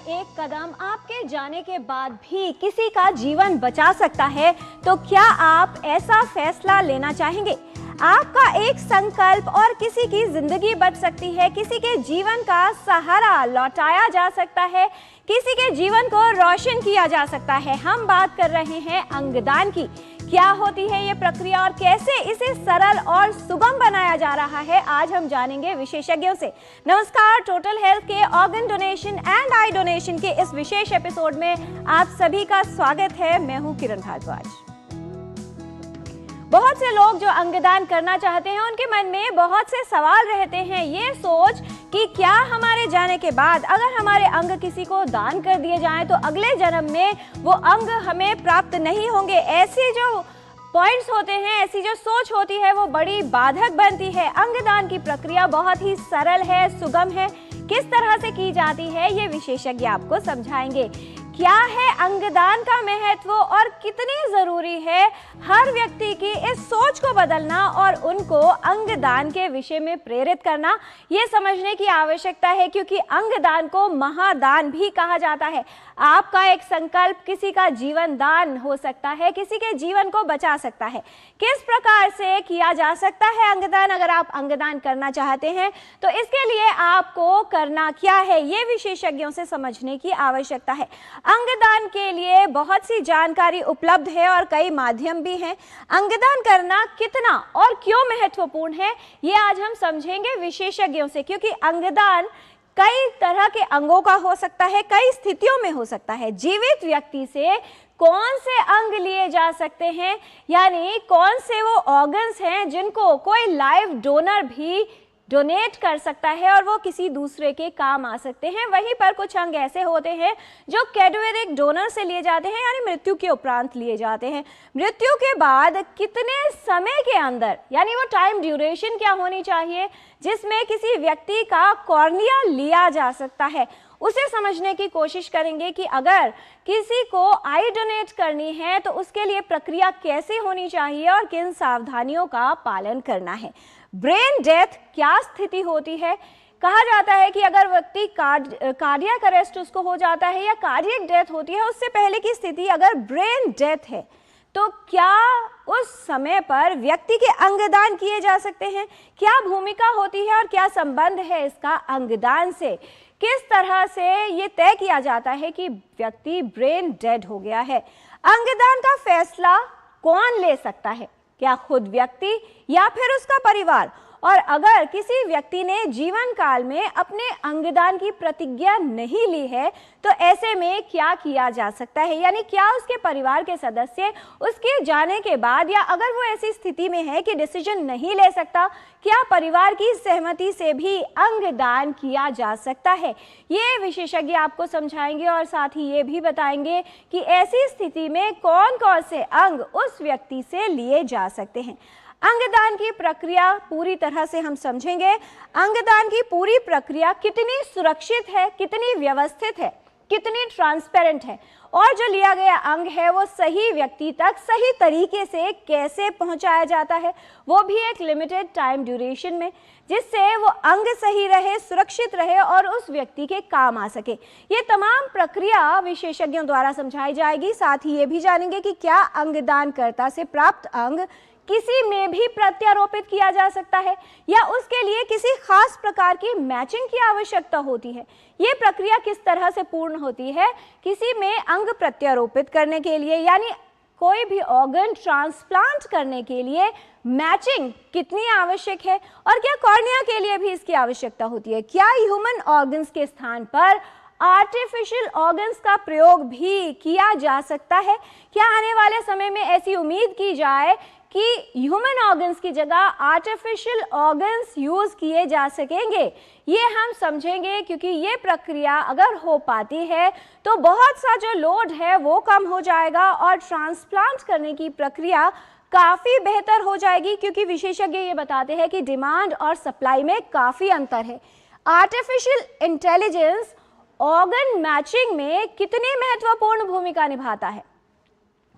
एक कदम आपके जाने के बाद भी किसी का जीवन बचा सकता है, तो क्या आप ऐसा फैसला लेना चाहेंगे? आपका एक संकल्प और किसी की जिंदगी बच सकती है, किसी के जीवन का सहारा लौटाया जा सकता है, किसी के जीवन को रोशन किया जा सकता है। हम बात कर रहे हैं अंगदान की। क्या होती है ये प्रक्रिया और कैसे इसे सरल और सुगम बनाया जा रहा है, आज हम जानेंगे विशेषज्ञों से। नमस्कार, टोटल हेल्थ के organ donation and I donation के इस विशेष एपिसोड में आप सभी का स्वागत है। मैं हूं किरण भारद्वाज। बहुत से लोग जो अंगदान करना चाहते हैं, उनके मन में बहुत से सवाल रहते हैं। ये सोच कि क्या हमारे जाने के बाद अगर हमारे अंग किसी को दान कर दिए जाएं तो अगले जन्म में वो अंग हमें प्राप्त नहीं होंगे। ऐसे जो पॉइंट्स होते हैं, ऐसी जो सोच होती है, वो बड़ी बाधक बनती है। अंगदान की प्रक्रिया बहुत ही सरल है, सुगम है। किस तरह से की जाती है ये विशेषज्ञ आपको समझाएंगे। क्या है अंगदान का महत्व और कितनी जरूरी है हर व्यक्ति की इस सोच को बदलना और उनको अंगदान के विषय में प्रेरित करना, ये समझने की आवश्यकता है, क्योंकि अंगदान को महादान भी कहा जाता है। आपका एक संकल्प किसी का जीवन दान हो सकता है, किसी के जीवन को बचा सकता है। किस प्रकार से किया जा सकता है अंगदान? अगर आप अंगदान करना चाहते हैं तो इसके लिए आपको करना क्या है, ये विशेषज्ञों से समझने की आवश्यकता है। अंगदान के लिए बहुत सी जानकारी उपलब्ध है और कई माध्यम भी हैं। अंगदान करना कितना और क्यों महत्वपूर्ण है, ये आज हम समझेंगे विशेषज्ञों से, क्योंकि अंगदान कई तरह के अंगों का हो सकता है, कई स्थितियों में हो सकता है। जीवित व्यक्ति से कौन से अंग लिए जा सकते हैं, यानी कौन से वो ऑर्गन्स हैं जिनको कोई लाइव डोनर भी डोनेट कर सकता है और वो किसी दूसरे के काम आ सकते हैं। वहीं पर कुछ अंग ऐसे होते हैं जो कैडेवरिक डोनर से लिए जाते हैं, यानी मृत्यु के उपरांत लिए जाते हैं। मृत्यु के बाद कितने समय के अंदर, यानी वो टाइम ड्यूरेशन क्या होनी चाहिए जिसमें किसी व्यक्ति का कॉर्निया लिया जा सकता है, उसे समझने की कोशिश करेंगे कि अगर किसी को आई डोनेट करनी है तो उसके लिए प्रक्रिया कैसे होनी चाहिए और किन सावधानियों का पालन करना है। ब्रेन डेथ क्या स्थिति होती है? कहा जाता है कि अगर व्यक्ति कार्डियक अरेस्ट उसको हो जाता है या कार्डियक डेथ होती है, उससे पहले की स्थिति अगर ब्रेन डेथ है, तो क्या उस समय पर व्यक्ति के अंगदान किए जा सकते हैं? क्या भूमिका होती है और क्या संबंध है इसका अंगदान से? किस तरह से ये तय किया जाता है कि व्यक्ति ब्रेन डेड हो गया है? अंगदान का फैसला कौन ले सकता है? क्या खुद व्यक्ति या फिर उसका परिवार? और अगर किसी व्यक्ति ने जीवन काल में अपने अंगदान की प्रतिज्ञा नहीं ली है तो ऐसे में क्या किया जा सकता है, यानी क्या उसके परिवार के सदस्य उसके जाने के बाद, या अगर वो ऐसी स्थिति में है कि डिसीजन नहीं ले सकता, क्या परिवार की सहमति से भी अंगदान किया जा सकता है? ये विशेषज्ञ आपको समझाएंगे और साथ ही ये भी बताएंगे कि ऐसी स्थिति में कौन कौन से अंग उस व्यक्ति से लिए जा सकते हैं। अंगदान की प्रक्रिया पूरी तरह से हम समझेंगे। अंगदान की पूरी प्रक्रिया कितनी सुरक्षित है, कितनी व्यवस्थित है, कितनी ट्रांसपेरेंट है, और जो लिया गया अंग है वो सही व्यक्ति तक सही तरीके से कैसे पहुंचाया जाता है, वो भी एक लिमिटेड टाइम ड्यूरेशन में, जिससे वो अंग सही रहे, सुरक्षित रहे और उस व्यक्ति के काम आ सके। ये तमाम प्रक्रिया विशेषज्ञों द्वारा समझाई जाएगी। साथ ही ये भी जानेंगे कि क्या अंगदानकर्ता से प्राप्त अंग किसी में भी प्रत्यारोपित किया जा सकता है या उसके लिए किसी खास प्रकार की मैचिंग की आवश्यकता होती है। ये प्रक्रिया किस तरह से पूर्ण होती है किसी में अंग प्रत्यारोपित करने के लिए, यानी कोई भी ऑर्गन ट्रांसप्लांट करने के लिए मैचिंग कितनी आवश्यक है, और क्या कॉर्निया के लिए भी इसकी आवश्यकता होती है? क्या ह्यूमन ऑर्गन्स के स्थान पर आर्टिफिशियल ऑर्गन्स का प्रयोग भी किया जा सकता है? क्या आने वाले समय में ऐसी उम्मीद की जाए कि ह्यूमन ऑर्गन्स की जगह आर्टिफिशियल ऑर्गन्स यूज किए जा सकेंगे? ये हम समझेंगे, क्योंकि ये प्रक्रिया अगर हो पाती है तो बहुत सा जो लोड है वो कम हो जाएगा और ट्रांसप्लांट करने की प्रक्रिया काफ़ी बेहतर हो जाएगी, क्योंकि विशेषज्ञ ये बताते हैं कि डिमांड और सप्लाई में काफ़ी अंतर है। आर्टिफिशियल इंटेलिजेंस ऑर्गन मैचिंग में कितनी महत्वपूर्ण भूमिका निभाता है?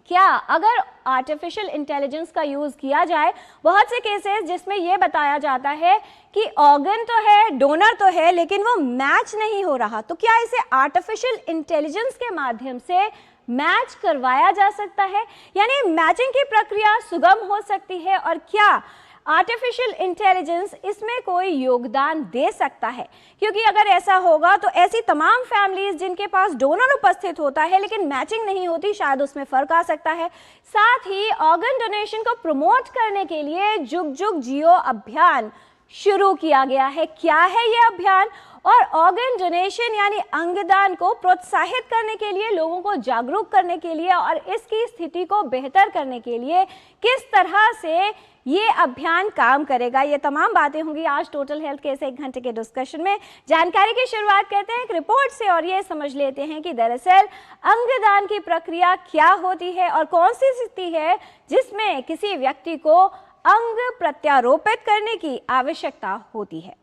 क्या अगर आर्टिफिशियल इंटेलिजेंस का यूज़ किया जाए, बहुत से केसेस जिसमें यह बताया जाता है कि ऑर्गन तो है, डोनर तो है, लेकिन वो मैच नहीं हो रहा, तो क्या इसे आर्टिफिशियल इंटेलिजेंस के माध्यम से मैच करवाया जा सकता है, यानी मैचिंग की प्रक्रिया सुगम हो सकती है? और क्या आर्टिफिशियल इंटेलिजेंस इसमें कोई योगदान दे सकता है? क्योंकि अगर ऐसा होगा तो ऐसी तमाम फैमिलीज जिनके पास डोनर उपस्थित होता है लेकिन मैचिंग नहीं होती, शायद उसमें फर्क आ सकता है। साथ ही ऑर्गन डोनेशन को प्रमोट करने के लिए जुग जुग जियो अभियान शुरू किया गया है। क्या है ये अभियान? और ऑर्गन डोनेशन यानी अंगदान को प्रोत्साहित करने के लिए, लोगों को जागरूक करने के लिए और इसकी स्थिति को बेहतर करने के लिए किस तरह से ये अभियान काम करेगा, ये तमाम बातें होंगी आज टोटल हेल्थ के इस 1 घंटे के डिस्कशन में। जानकारी की शुरुआत करते हैं एक रिपोर्ट से और ये समझ लेते हैं कि दरअसल अंगदान की प्रक्रिया क्या होती है और कौन सी स्थिति है जिसमें किसी व्यक्ति को अंग प्रत्यारोपित करने की आवश्यकता होती है।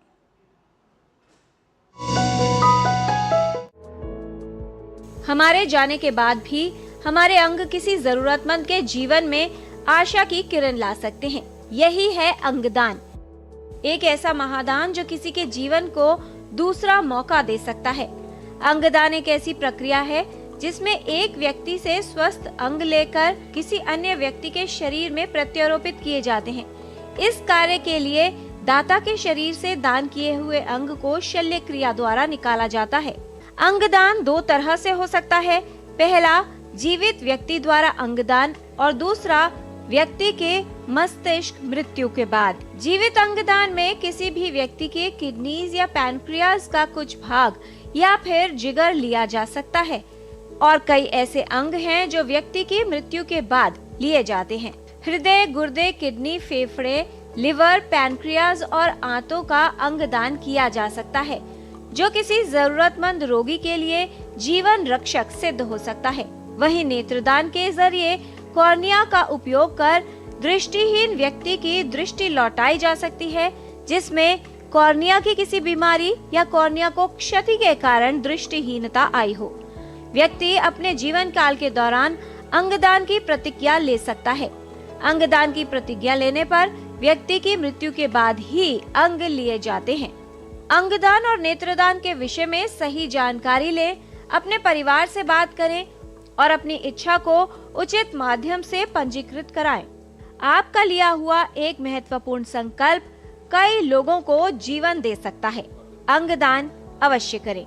हमारे जाने के बाद भी हमारे अंग किसी जरूरतमंद के जीवन में आशा की किरण ला सकते हैं। यही है अंगदान, एक ऐसा महादान जो किसी के जीवन को दूसरा मौका दे सकता है। अंगदान एक ऐसी प्रक्रिया है जिसमें एक व्यक्ति से स्वस्थ अंग लेकर किसी अन्य व्यक्ति के शरीर में प्रत्यारोपित किए जाते हैं। इस कार्य के लिए दाता के शरीर से दान किए हुए अंग को शल्य क्रिया द्वारा निकाला जाता है। अंगदान 2 तरह से हो सकता है। पहला, जीवित व्यक्ति द्वारा अंगदान और दूसरा, व्यक्ति के मस्तिष्क मृत्यु के बाद। जीवित अंगदान में किसी भी व्यक्ति के किडनीज या पैनक्रियाज का कुछ भाग या फिर जिगर लिया जा सकता है और कई ऐसे अंग हैं जो व्यक्ति की मृत्यु के बाद लिए जाते हैं। हृदय, गुर्दे, किडनी, फेफड़े, लिवर, पैनक्रियाज और आंतों का अंगदान किया जा सकता है जो किसी जरूरतमंद रोगी के लिए जीवन रक्षक सिद्ध हो सकता है। वहीं नेत्रदान के जरिए कॉर्निया का उपयोग कर दृष्टिहीन व्यक्ति की दृष्टि लौटाई जा सकती है, जिसमें कॉर्निया की किसी बीमारी या कॉर्निया को क्षति के कारण दृष्टिहीनता आई हो। व्यक्ति अपने जीवन काल के दौरान अंगदान की प्रतिज्ञा ले सकता है। अंगदान की प्रतिज्ञा लेने पर व्यक्ति की मृत्यु के बाद ही अंग लिए जाते हैं। अंगदान और नेत्रदान के विषय में सही जानकारी लें, अपने परिवार से बात करें और अपनी इच्छा को उचित माध्यम से पंजीकृत कराएं। आपका लिया हुआ एक महत्वपूर्ण संकल्प कई लोगों को जीवन दे सकता है। अंगदान अवश्य करें।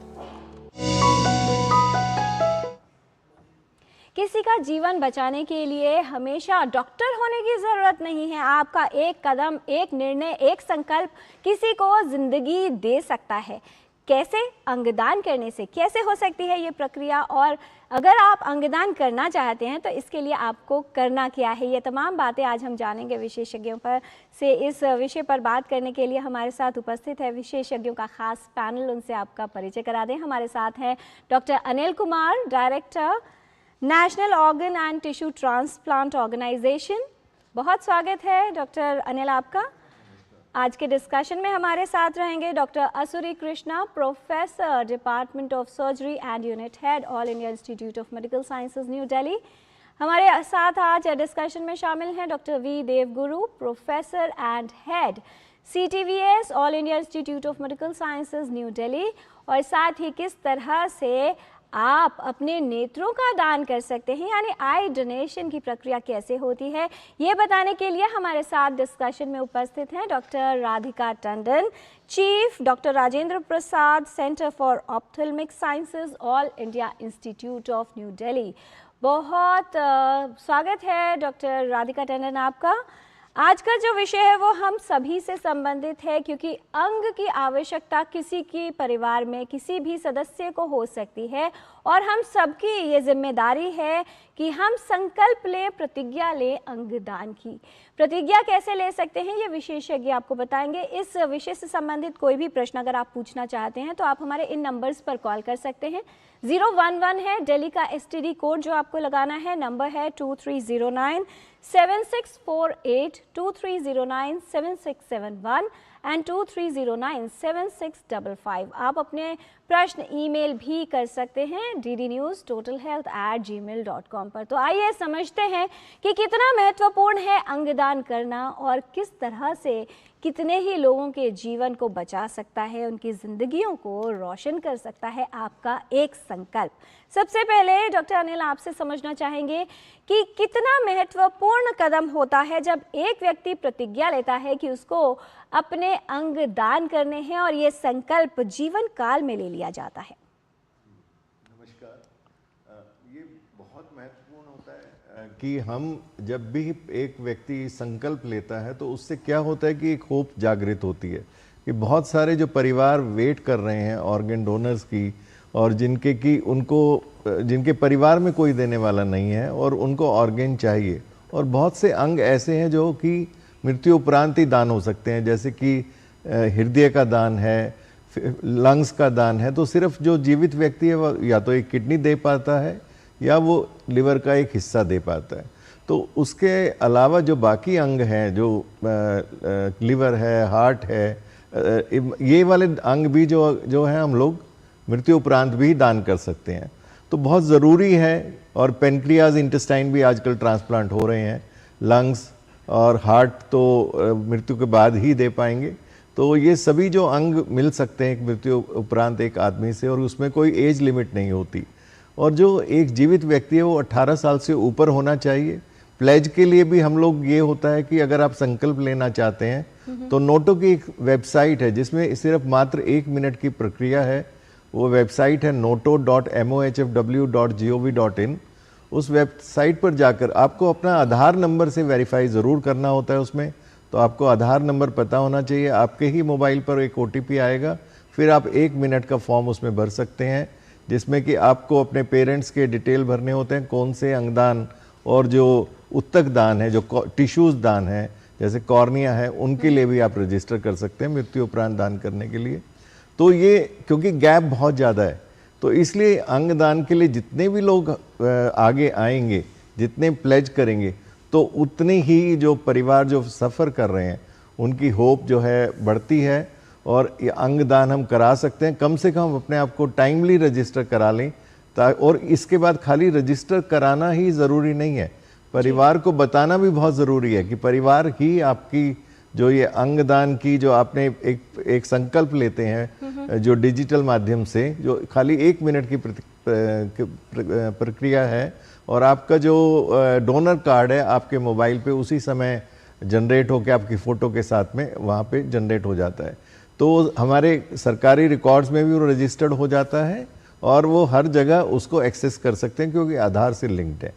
किसी का जीवन बचाने के लिए हमेशा डॉक्टर होने की जरूरत नहीं है। आपका एक कदम, एक निर्णय, एक संकल्प किसी को जिंदगी दे सकता है। कैसे? अंगदान करने से। कैसे हो सकती है ये प्रक्रिया, और अगर आप अंगदान करना चाहते हैं तो इसके लिए आपको करना क्या है, ये तमाम बातें आज हम जानेंगे विशेषज्ञों पर से। इस विषय पर बात करने के लिए हमारे साथ उपस्थित है विशेषज्ञों का खास पैनल, उनसे आपका परिचय करा दें। हमारे साथ हैं doctor Anil Kumar, director national organ and tissue transplant organisation. बहुत स्वागत है डॉक्टर अनिल आपका। आज के डिस्कशन में हमारे साथ रहेंगे doctor Asuri Krishna, professor, department of surgery and unit head, All India Institute of Medical Sciences, New Delhi. हमारे साथ आज डिस्कशन में शामिल हैं doctor V Devguru, professor and head, CTVS, All India Institute of Medical Sciences, New Delhi. और साथ ही किस तरह से आप अपने नेत्रों का दान कर सकते हैं, यानी आई डोनेशन की प्रक्रिया कैसे होती है, ये बताने के लिए हमारे साथ डिस्कशन में उपस्थित हैं doctor Radhika Tandon, chief, doctor Rajendra Prasad, centre for ophthalmic sciences, all India Institute of new Delhi. बहुत स्वागत है डॉक्टर राधिका टंडन आपका। आज का जो विषय है वो हम सभी से संबंधित है, क्योंकि अंग की आवश्यकता किसी की परिवार में किसी भी सदस्य को हो सकती है और हम सबकी ये जिम्मेदारी है कि हम संकल्प लें, प्रतिज्ञा लें अंगदान की। प्रतिज्ञा कैसे ले सकते हैं ये विशेषज्ञ आपको बताएंगे। इस विषय से संबंधित कोई भी प्रश्न अगर आप पूछना चाहते हैं तो आप हमारे इन नंबर्स पर कॉल कर सकते हैं। 011 है दिल्ली का STD कोड जो आपको लगाना है, नंबर है 2309-7648, 2309-7671 एंड 2309-7655। आप अपने प्रश्न ईमेल भी कर सकते हैं ddnewstotalhealth@gmail.com पर। तो आइए समझते हैं कि कितना महत्वपूर्ण है अंगदान करना और किस तरह से कितने ही लोगों के जीवन को बचा सकता है, उनकी जिंदगियों को रोशन कर सकता है आपका एक संकल्प। सबसे पहले डॉक्टर अनिल आपसे समझना चाहेंगे कि कितना महत्वपूर्ण कदम होता है जब एक व्यक्ति प्रतिज्ञा लेता है कि उसको अपने अंग दान करने हैं और ये संकल्प जीवन काल में ले लिया जाता है। नमस्कार। ये बहुत महत्वपूर्ण होता है कि हम जब भी एक व्यक्ति संकल्प लेता है तो उससे क्या होता है कि एक होप जागृत होती है कि बहुत सारे जो परिवार वेट कर रहे हैं ऑर्गन डोनर्स की, और जिनके परिवार में कोई देने वाला नहीं है और उनको ऑर्गन चाहिए, और बहुत से अंग ऐसे हैं जो कि मृत्यु उपरांत ही दान हो सकते हैं, जैसे कि हृदय का दान है, लंग्स का दान है। तो सिर्फ जो जीवित व्यक्ति है वो या तो एक किडनी दे पाता है या वो लिवर का एक हिस्सा दे पाता है। तो उसके अलावा जो बाकी अंग हैं, जो लिवर है, हार्ट है, ये वाले अंग भी जो है हम लोग मृत्यु उपरांत भी दान कर सकते हैं। तो बहुत ज़रूरी है। और पेनक्रियाज, इंटेस्टाइन भी आजकल ट्रांसप्लांट हो रहे हैं। लंग्स और हार्ट तो मृत्यु के बाद ही दे पाएंगे। तो ये सभी जो अंग मिल सकते हैं मृत्यु उपरांत एक आदमी से, और उसमें कोई एज लिमिट नहीं होती। और जो एक जीवित व्यक्ति है वो 18 साल से ऊपर होना चाहिए। प्लेज के लिए भी हम लोग ये होता है कि अगर आप संकल्प लेना चाहते हैं तो नोटो की एक वेबसाइट है जिसमें सिर्फ मात्र 1 मिनट की प्रक्रिया है। वो वेबसाइट है noto.mohfw.gov.in। उस वेबसाइट पर जाकर आपको अपना आधार नंबर से वेरीफाई ज़रूर करना होता है। उसमें तो आपको आधार नंबर पता होना चाहिए। आपके ही मोबाइल पर एक OTP आएगा, फिर आप 1 मिनट का फॉर्म उसमें भर सकते हैं, जिसमें कि आपको अपने पेरेंट्स के डिटेल भरने होते हैं, कौन से अंगदान और जो उत्तक दान है, जो टिश्यूज़ दान है जैसे कॉर्निया है, उनके लिए भी आप रजिस्टर कर सकते हैं मृत्यु उपरांत दान करने के लिए। तो ये क्योंकि गैप बहुत ज़्यादा है, तो इसलिए अंगदान के लिए जितने भी लोग आगे आएंगे, जितने प्लेज करेंगे, तो उतने ही जो परिवार जो सफ़र कर रहे हैं उनकी होप जो है बढ़ती है। और ये अंगदान हम करा सकते हैं। कम से कम अपने आप को टाइमली रजिस्टर करा लें। और इसके बाद खाली रजिस्टर कराना ही ज़रूरी नहीं है, परिवार को बताना भी बहुत ज़रूरी है कि परिवार ही आपकी जो ये अंगदान की जो आपने एक संकल्प लेते हैं जो डिजिटल माध्यम से, जो खाली 1 मिनट की प्रक्रिया है, और आपका जो डोनर कार्ड है आपके मोबाइल पे उसी समय जनरेट होकर आपकी फ़ोटो के साथ में वहाँ पे जनरेट हो जाता है। तो हमारे सरकारी रिकॉर्ड्स में भी वो रजिस्टर्ड हो जाता है और वो हर जगह उसको एक्सेस कर सकते हैं क्योंकि आधार से लिंक्ड है।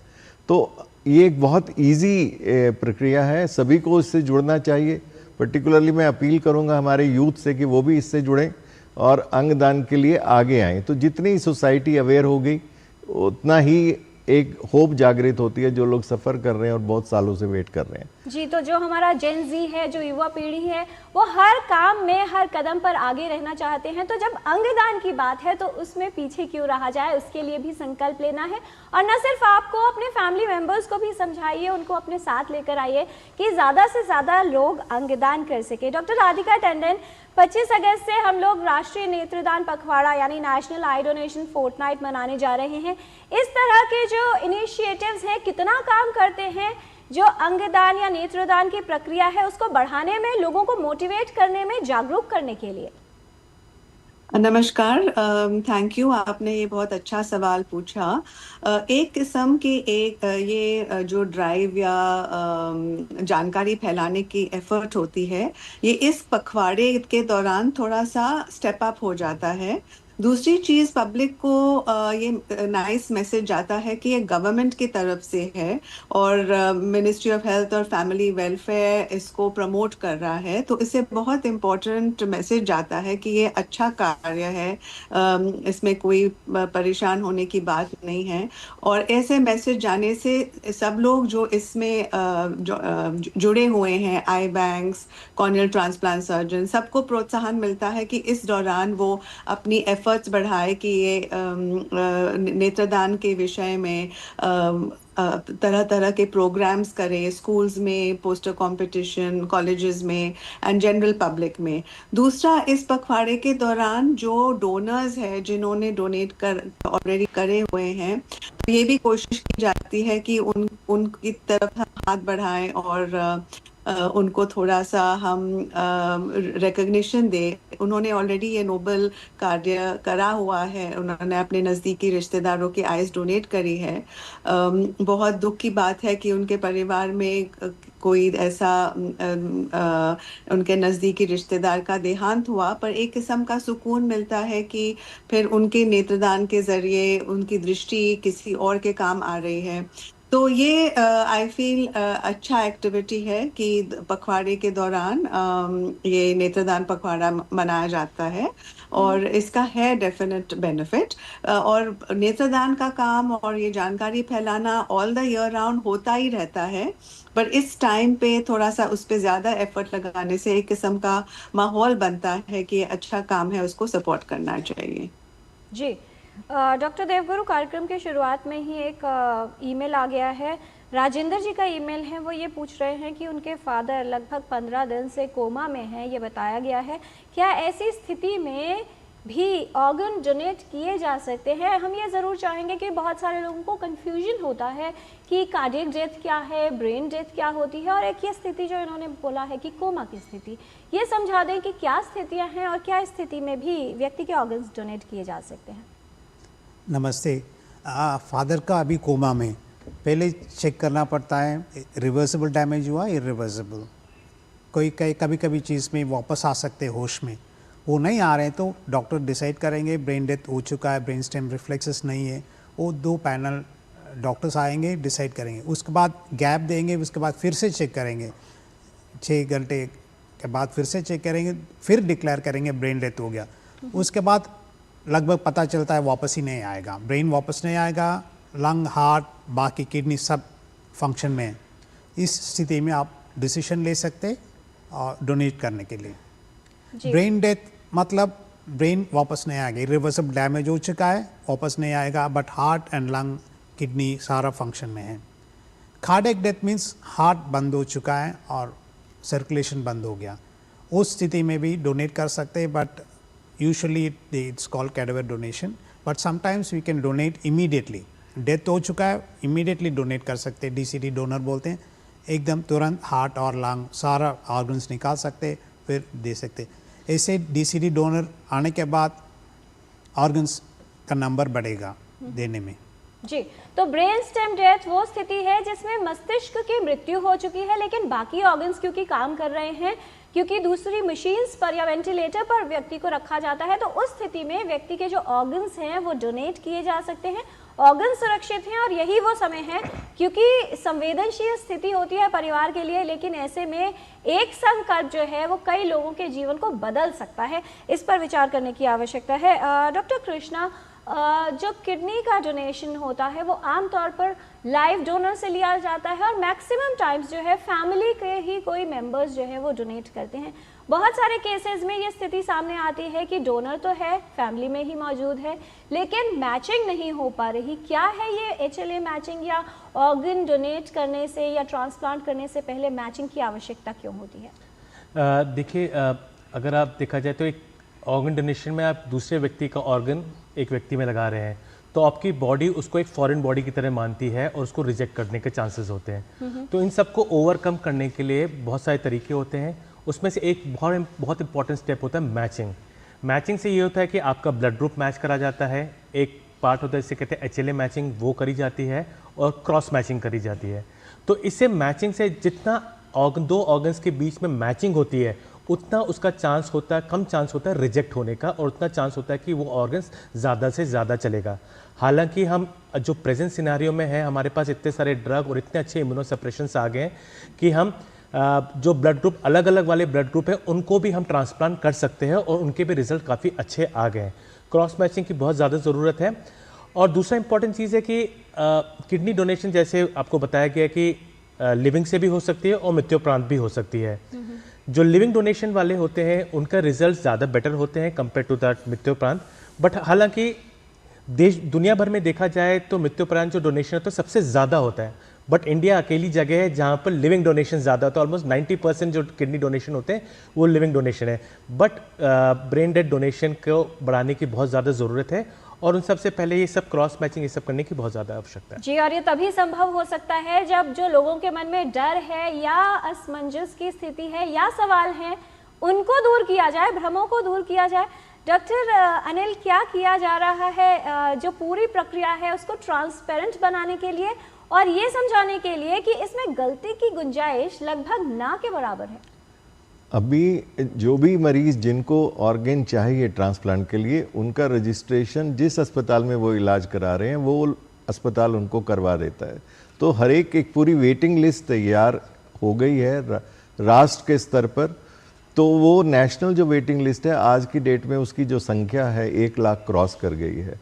तो ये एक बहुत इजी प्रक्रिया है, सभी को इससे जुड़ना चाहिए। पर्टिकुलरली मैं अपील करूंगा हमारे यूथ से कि वो भी इससे जुड़ें और अंगदान के लिए आगे आएँ। तो जितनी सोसाइटी अवेयर होगी उतना ही एक होप जागृत होती है, जो लोग सफ़र कर रहे हैं और बहुत सालों से वेट कर रहे हैं। जी, तो जो हमारा जेन जी है, जो युवा पीढ़ी है, वो हर काम में हर कदम पर आगे रहना चाहते हैं। तो जब अंगदान की बात है तो उसमें पीछे क्यों रहा जाए, उसके लिए भी संकल्प लेना है। और न सिर्फ आपको, अपने फैमिली मेम्बर्स को भी समझाइए, उनको अपने साथ लेकर आइए कि ज़्यादा से ज़्यादा लोग अंगदान कर सके। डॉक्टर राधिका टंडन, 25 अगस्त से हम लोग राष्ट्रीय नेत्रदान पखवाड़ा यानी नेशनल आई डोनेशन फोर्टनाइट मनाने जा रहे हैं। इस तरह के जो इनिशिएटिव्स हैं कितना काम करते हैं जो अंगदान या नेत्रदान की प्रक्रिया है उसको बढ़ाने में, लोगों को मोटिवेट करने में, जागरूक करने के लिए? नमस्कार, थैंक यू, आपने ये बहुत अच्छा सवाल पूछा। एक किस्म की ये जो ड्राइव या जानकारी फैलाने की एफर्ट होती है, ये इस पखवाड़े के दौरान थोड़ा सा स्टेप अप हो जाता है। दूसरी चीज़, पब्लिक को ये नाइस मैसेज जाता है कि ये गवर्नमेंट की तरफ से है और मिनिस्ट्री ऑफ हेल्थ और फैमिली वेलफेयर इसको प्रमोट कर रहा है। तो इससे बहुत इम्पोर्टेंट मैसेज जाता है कि ये अच्छा कार्य है, इसमें कोई परेशान होने की बात नहीं है। और ऐसे मैसेज जाने से सब लोग जो इसमें जुड़े हुए हैं, आई बैंक्स, कॉर्नियल ट्रांसप्लांट सर्जन, सबको प्रोत्साहन मिलता है कि इस दौरान वो अपनी एफर्ट एफर्ट्स बढ़ाए कि ये नेत्रदान के विषय में तरह तरह के प्रोग्राम्स करें, स्कूल्स में, पोस्टर कंपटीशन, कॉलेजेस में एंड जनरल पब्लिक में। दूसरा, इस पखवाड़े के दौरान जो डोनर्स हैं जिन्होंने डोनेट कर ऑलरेडी करे हुए हैं, तो ये भी कोशिश की जाती है कि उनकी तरफ हम हाथ बढ़ाएं और उनको थोड़ा सा हम रिकग्निशन दे। उन्होंने ऑलरेडी ये नोबल कार्य करा हुआ है, उन्होंने अपने नज़दीकी रिश्तेदारों की आइस डोनेट करी है। बहुत दुख की बात है कि उनके परिवार में कोई ऐसा उनके नज़दीकी रिश्तेदार का देहांत हुआ, पर एक किस्म का सुकून मिलता है कि फिर उनके नेत्रदान के ज़रिए उनकी दृष्टि किसी और के काम आ रही है। तो ये आई फील अच्छा एक्टिविटी है कि पखवाड़े के दौरान ये नेत्रदान पखवाड़ा मनाया जाता है और इसका है डेफिनेट बेनिफिट। और नेत्रदान का काम और ये जानकारी फैलाना ऑल द ईयर राउंड होता ही रहता है, पर इस टाइम पे थोड़ा सा उस पर ज़्यादा एफर्ट लगाने से एक किस्म का माहौल बनता है कि अच्छा काम है, उसको सपोर्ट करना चाहिए। जी डॉक्टर देवगुरु, कार्यक्रम के शुरुआत में ही एक ईमेल आ गया है। राजेंद्र जी का ईमेल है, वो ये पूछ रहे हैं कि उनके फादर लगभग 15 दिन से कोमा में हैं, ये बताया गया है। क्या ऐसी स्थिति में भी ऑर्गन डोनेट किए जा सकते हैं? हम ये ज़रूर चाहेंगे कि बहुत सारे लोगों को कन्फ्यूजन होता है कि कार्डियक डेथ क्या है, ब्रेन डेथ क्या होती है, और एक ये स्थिति जो इन्होंने बोला है कि कोमा की स्थिति, ये समझा दें कि क्या स्थितियाँ हैं और क्या स्थिति में भी व्यक्ति के ऑर्गन्स डोनेट किए जा सकते हैं। नमस्ते। फादर का अभी कोमा में, पहले चेक करना पड़ता है रिवर्सिबल डैमेज हुआ, इरिवर्सिबल। कभी कभी चीज़ में वापस आ सकते हैं होश में, वो नहीं आ रहे हैं तो डॉक्टर डिसाइड करेंगे ब्रेन डेथ हो चुका है, ब्रेन स्टेम रिफ्लेक्सेस नहीं है। वो 2 पैनल डॉक्टर्स आएंगे, डिसाइड करेंगे, उसके बाद गैप देंगे, उसके बाद फिर से चेक करेंगे, 6 घंटे के बाद फिर से चेक करेंगे, फिर डिक्लेयर करेंगे ब्रेन डेथ हो गया। उसके बाद लगभग पता चलता है वापस ही नहीं आएगा, ब्रेन वापस नहीं आएगा, लंग, हार्ट, बाकी किडनी सब फंक्शन में है। इस स्थिति में आप डिसीजन ले सकते और डोनेट करने के लिए। ब्रेन डेथ मतलब ब्रेन वापस नहीं आएगा, इरिवर्सिबल डैमेज हो चुका है, वापस नहीं आएगा, but heart and lung, kidney सारा फंक्शन में है। कार्डियक डेथ मीन्स हार्ट बंद हो चुका है और सर्कुलेशन बंद हो गया, उस स्थिति में भी डोनेट कर सकते हैं, but usually it's called cadaver donation, but sometimes we can donate immediately. Death हो चुका है, इमीडिएटली डोनेट कर सकते हैं, DCD डोनर बोलते हैं, एकदम तुरंत हार्ट और लंग सारा ऑर्गन्स निकाल सकते, फिर दे सकते। ऐसे DCD डोनर आने के बाद ऑर्गन्स का नंबर बढ़ेगा देने में। जी, तो ब्रेन स्टेम डेथ वो स्थिति है जिसमें मस्तिष्क की मृत्यु हो चुकी है, लेकिन बाकी ऑर्गन्स क्योंकि काम कर रहे हैं, क्योंकि दूसरी मशीन्स पर या वेंटिलेटर पर व्यक्ति को रखा जाता है, तो उस स्थिति में व्यक्ति के जो ऑर्गन्स हैं वो डोनेट किए जा सकते हैं, ऑर्गन सुरक्षित हैं। और यही वो समय है, क्योंकि संवेदनशील स्थिति होती है परिवार के लिए, लेकिन ऐसे में एक संकट जो है वो कई लोगों के जीवन को बदल सकता है। इस पर विचार करने की आवश्यकता है। डॉक्टर कृष्णा, जो किडनी का डोनेशन होता है वो आमतौर पर लाइव डोनर से लिया जाता है और मैक्सिमम टाइम्स जो है फैमिली के ही कोई मेंबर्स जो है वो डोनेट करते हैं। बहुत सारे केसेस में ये स्थिति सामने आती है कि डोनर तो है, फैमिली में ही मौजूद है, लेकिन मैचिंग नहीं हो पा रही। क्या है ये HLA मैचिंग, या ऑर्गन डोनेट करने से या ट्रांसप्लांट करने से पहले मैचिंग की आवश्यकता क्यों होती है? देखिए, अगर आप देखा जाए तो एक ऑर्गन डोनेशन में आप दूसरे व्यक्ति का ऑर्गन एक व्यक्ति में लगा रहे हैं, तो आपकी बॉडी उसको एक फॉरेन बॉडी की तरह मानती है और उसको रिजेक्ट करने के चांसेस होते हैं। तो इन सबको ओवरकम करने के लिए बहुत सारे तरीके होते हैं। उसमें से एक बहुत इंपॉर्टेंट स्टेप होता है मैचिंग। मैचिंग से ये होता है कि आपका ब्लड ग्रुप मैच करा जाता है, एक पार्ट होता है जिसे कहते हैं HLA मैचिंग, वो करी जाती है, और क्रॉस मैचिंग करी जाती है। तो इससे मैचिंग से जितना दो ऑर्गन्स के बीच में मैचिंग होती है उतना उसका चांस होता है, कम चांस होता है रिजेक्ट होने का, और उतना चांस होता है कि वो ऑर्गन्स ज़्यादा से ज़्यादा चलेगा। हालांकि हम जो प्रेजेंट सिनेरियो में है, हमारे पास इतने सारे ड्रग और इतने अच्छे इम्यूनोसप्रेशंस आ गए हैं कि हम जो ब्लड ग्रुप अलग अलग वाले ब्लड ग्रुप है उनको भी हम ट्रांसप्लांट कर सकते हैं और उनके भी रिजल्ट काफ़ी अच्छे आ गए हैं। क्रॉस मैचिंग की बहुत ज़्यादा ज़रूरत है। और दूसरा इंपॉर्टेंट चीज़ है कि किडनी डोनेशन, जैसे आपको बताया गया कि लिविंग से भी हो सकती है और मृत्युपरांत भी हो सकती है। जो लिविंग डोनेशन वाले होते हैं उनका रिजल्ट ज़्यादा बेटर होते हैं कंपेयर टू दैट मृत्युपरांत, बट हालांकि देश दुनिया भर में देखा जाए तो मृत्युपरांत जो डोनेशन है तो सबसे ज़्यादा होता है, बट इंडिया अकेली जगह है जहाँ पर लिविंग डोनेशन ज़्यादा होता है। ऑलमोस्ट 90% जो किडनी डोनेशन होते हैं वो लिविंग डोनेशन है, बट ब्रेन डेड डोनेशन को बढ़ाने की बहुत ज़्यादा ज़रूरत है और उन सबसे पहले ये सब क्रॉस मैचिंग ये सब करने की बहुत ज़्यादा आवश्यकता है। जी, और ये तभी संभव हो सकता है जब जो लोगों के मन में डर है या असमंजस की स्थिति है या सवाल है उनको दूर किया जाए, भ्रमों को दूर किया जाए। डॉक्टर अनिल, क्या किया जा रहा है जो पूरी प्रक्रिया है उसको ट्रांसपेरेंट बनाने के लिए और ये समझाने के लिए कि इसमें गलती की गुंजाइश लगभग ना के बराबर है? अभी जो भी मरीज जिनको ऑर्गन चाहिए ट्रांसप्लांट के लिए, उनका रजिस्ट्रेशन जिस अस्पताल में वो इलाज करा रहे हैं वो अस्पताल उनको करवा देता है। तो हर एक पूरी वेटिंग लिस्ट तैयार हो गई है राष्ट्र के स्तर पर। तो वो नेशनल जो वेटिंग लिस्ट है आज की डेट में उसकी जो संख्या है 1 लाख क्रॉस कर गई है।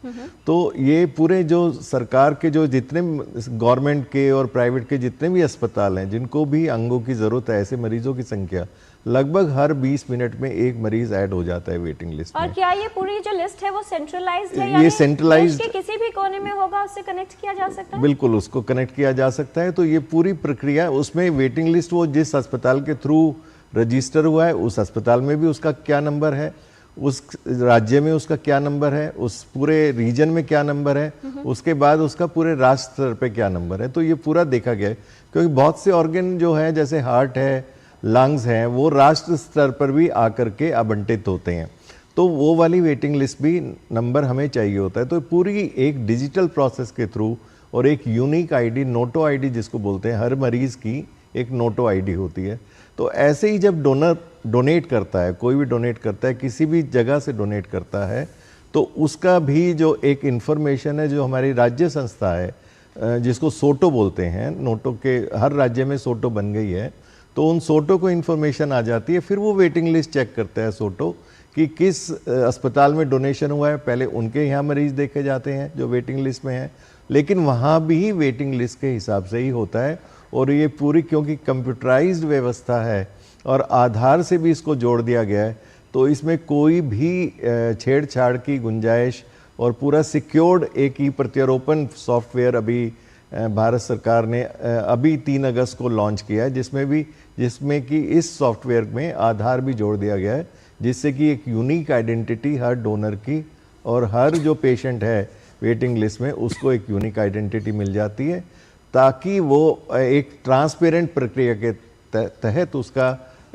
तो ये पूरे जो सरकार के जो जितने गवर्नमेंट के और प्राइवेट के जितने भी अस्पताल हैं जिनको भी अंगों की ज़रूरत है, ऐसे मरीजों की संख्या लगभग हर 20 मिनट में एक मरीज ऐड हो जाता है वेटिंग लिस्ट में। और क्या ये पूरी जो लिस्ट है वो सेंट्रलाइज्ड है? ये यानी सेंट्रलाइज्ड देश के किसी भी कोने में होगा उससे कनेक्ट किया जा सकता है? बिल्कुल, उसको कनेक्ट किया जा सकता है। तो ये पूरी प्रक्रिया, उसमें वेटिंग लिस्ट वो जिस अस्पताल के थ्रू रजिस्टर हुआ है उस अस्पताल में भी उसका क्या नंबर है, उस राज्य में उसका क्या नंबर है, उस पूरे रीजन में क्या नंबर है, उसके बाद उसका पूरे राष्ट्र स्तर पे क्या नंबर है। तो ये पूरा देखा गया है क्योंकि बहुत से ऑर्गन जो है जैसे हार्ट है, लंग्स हैं, वो राष्ट्र स्तर पर भी आकर के आवंटित होते हैं। तो वो वाली वेटिंग लिस्ट भी नंबर हमें चाहिए होता है। तो पूरी एक डिजिटल प्रोसेस के थ्रू और एक यूनिक आईडी, नोटो आईडी जिसको बोलते हैं, हर मरीज की एक नोटो आईडी होती है। तो ऐसे ही जब डोनर डोनेट करता है, कोई भी डोनेट करता है, किसी भी जगह से डोनेट करता है, तो उसका भी जो एक इन्फॉर्मेशन है जो हमारी राज्य संस्था है जिसको सोटो बोलते हैं, नोटो के हर राज्य में सोटो बन गई है, तो उन सोटो को इन्फॉर्मेशन आ जाती है। फिर वो वेटिंग लिस्ट चेक करता है सोटो कि किस अस्पताल में डोनेशन हुआ है। पहले उनके यहाँ मरीज देखे जाते हैं जो वेटिंग लिस्ट में है, लेकिन वहाँ भी वेटिंग लिस्ट के हिसाब से ही होता है। और ये पूरी क्योंकि कंप्यूटराइज्ड व्यवस्था है और आधार से भी इसको जोड़ दिया गया है, तो इसमें कोई भी छेड़छाड़ की गुंजाइश और पूरा सिक्योर्ड एक ही प्रत्यारोपण सॉफ्टवेयर अभी भारत सरकार ने अभी 3 अगस्त को लॉन्च किया है, जिसमें कि इस सॉफ्टवेयर में आधार भी जोड़ दिया गया है, जिससे कि एक यूनिक आइडेंटिटी हर डोनर की और हर जो पेशेंट है वेटिंग लिस्ट में उसको एक यूनिक आइडेंटिटी मिल जाती है, ताकि वो एक ट्रांसपेरेंट प्रक्रिया के तहत उसका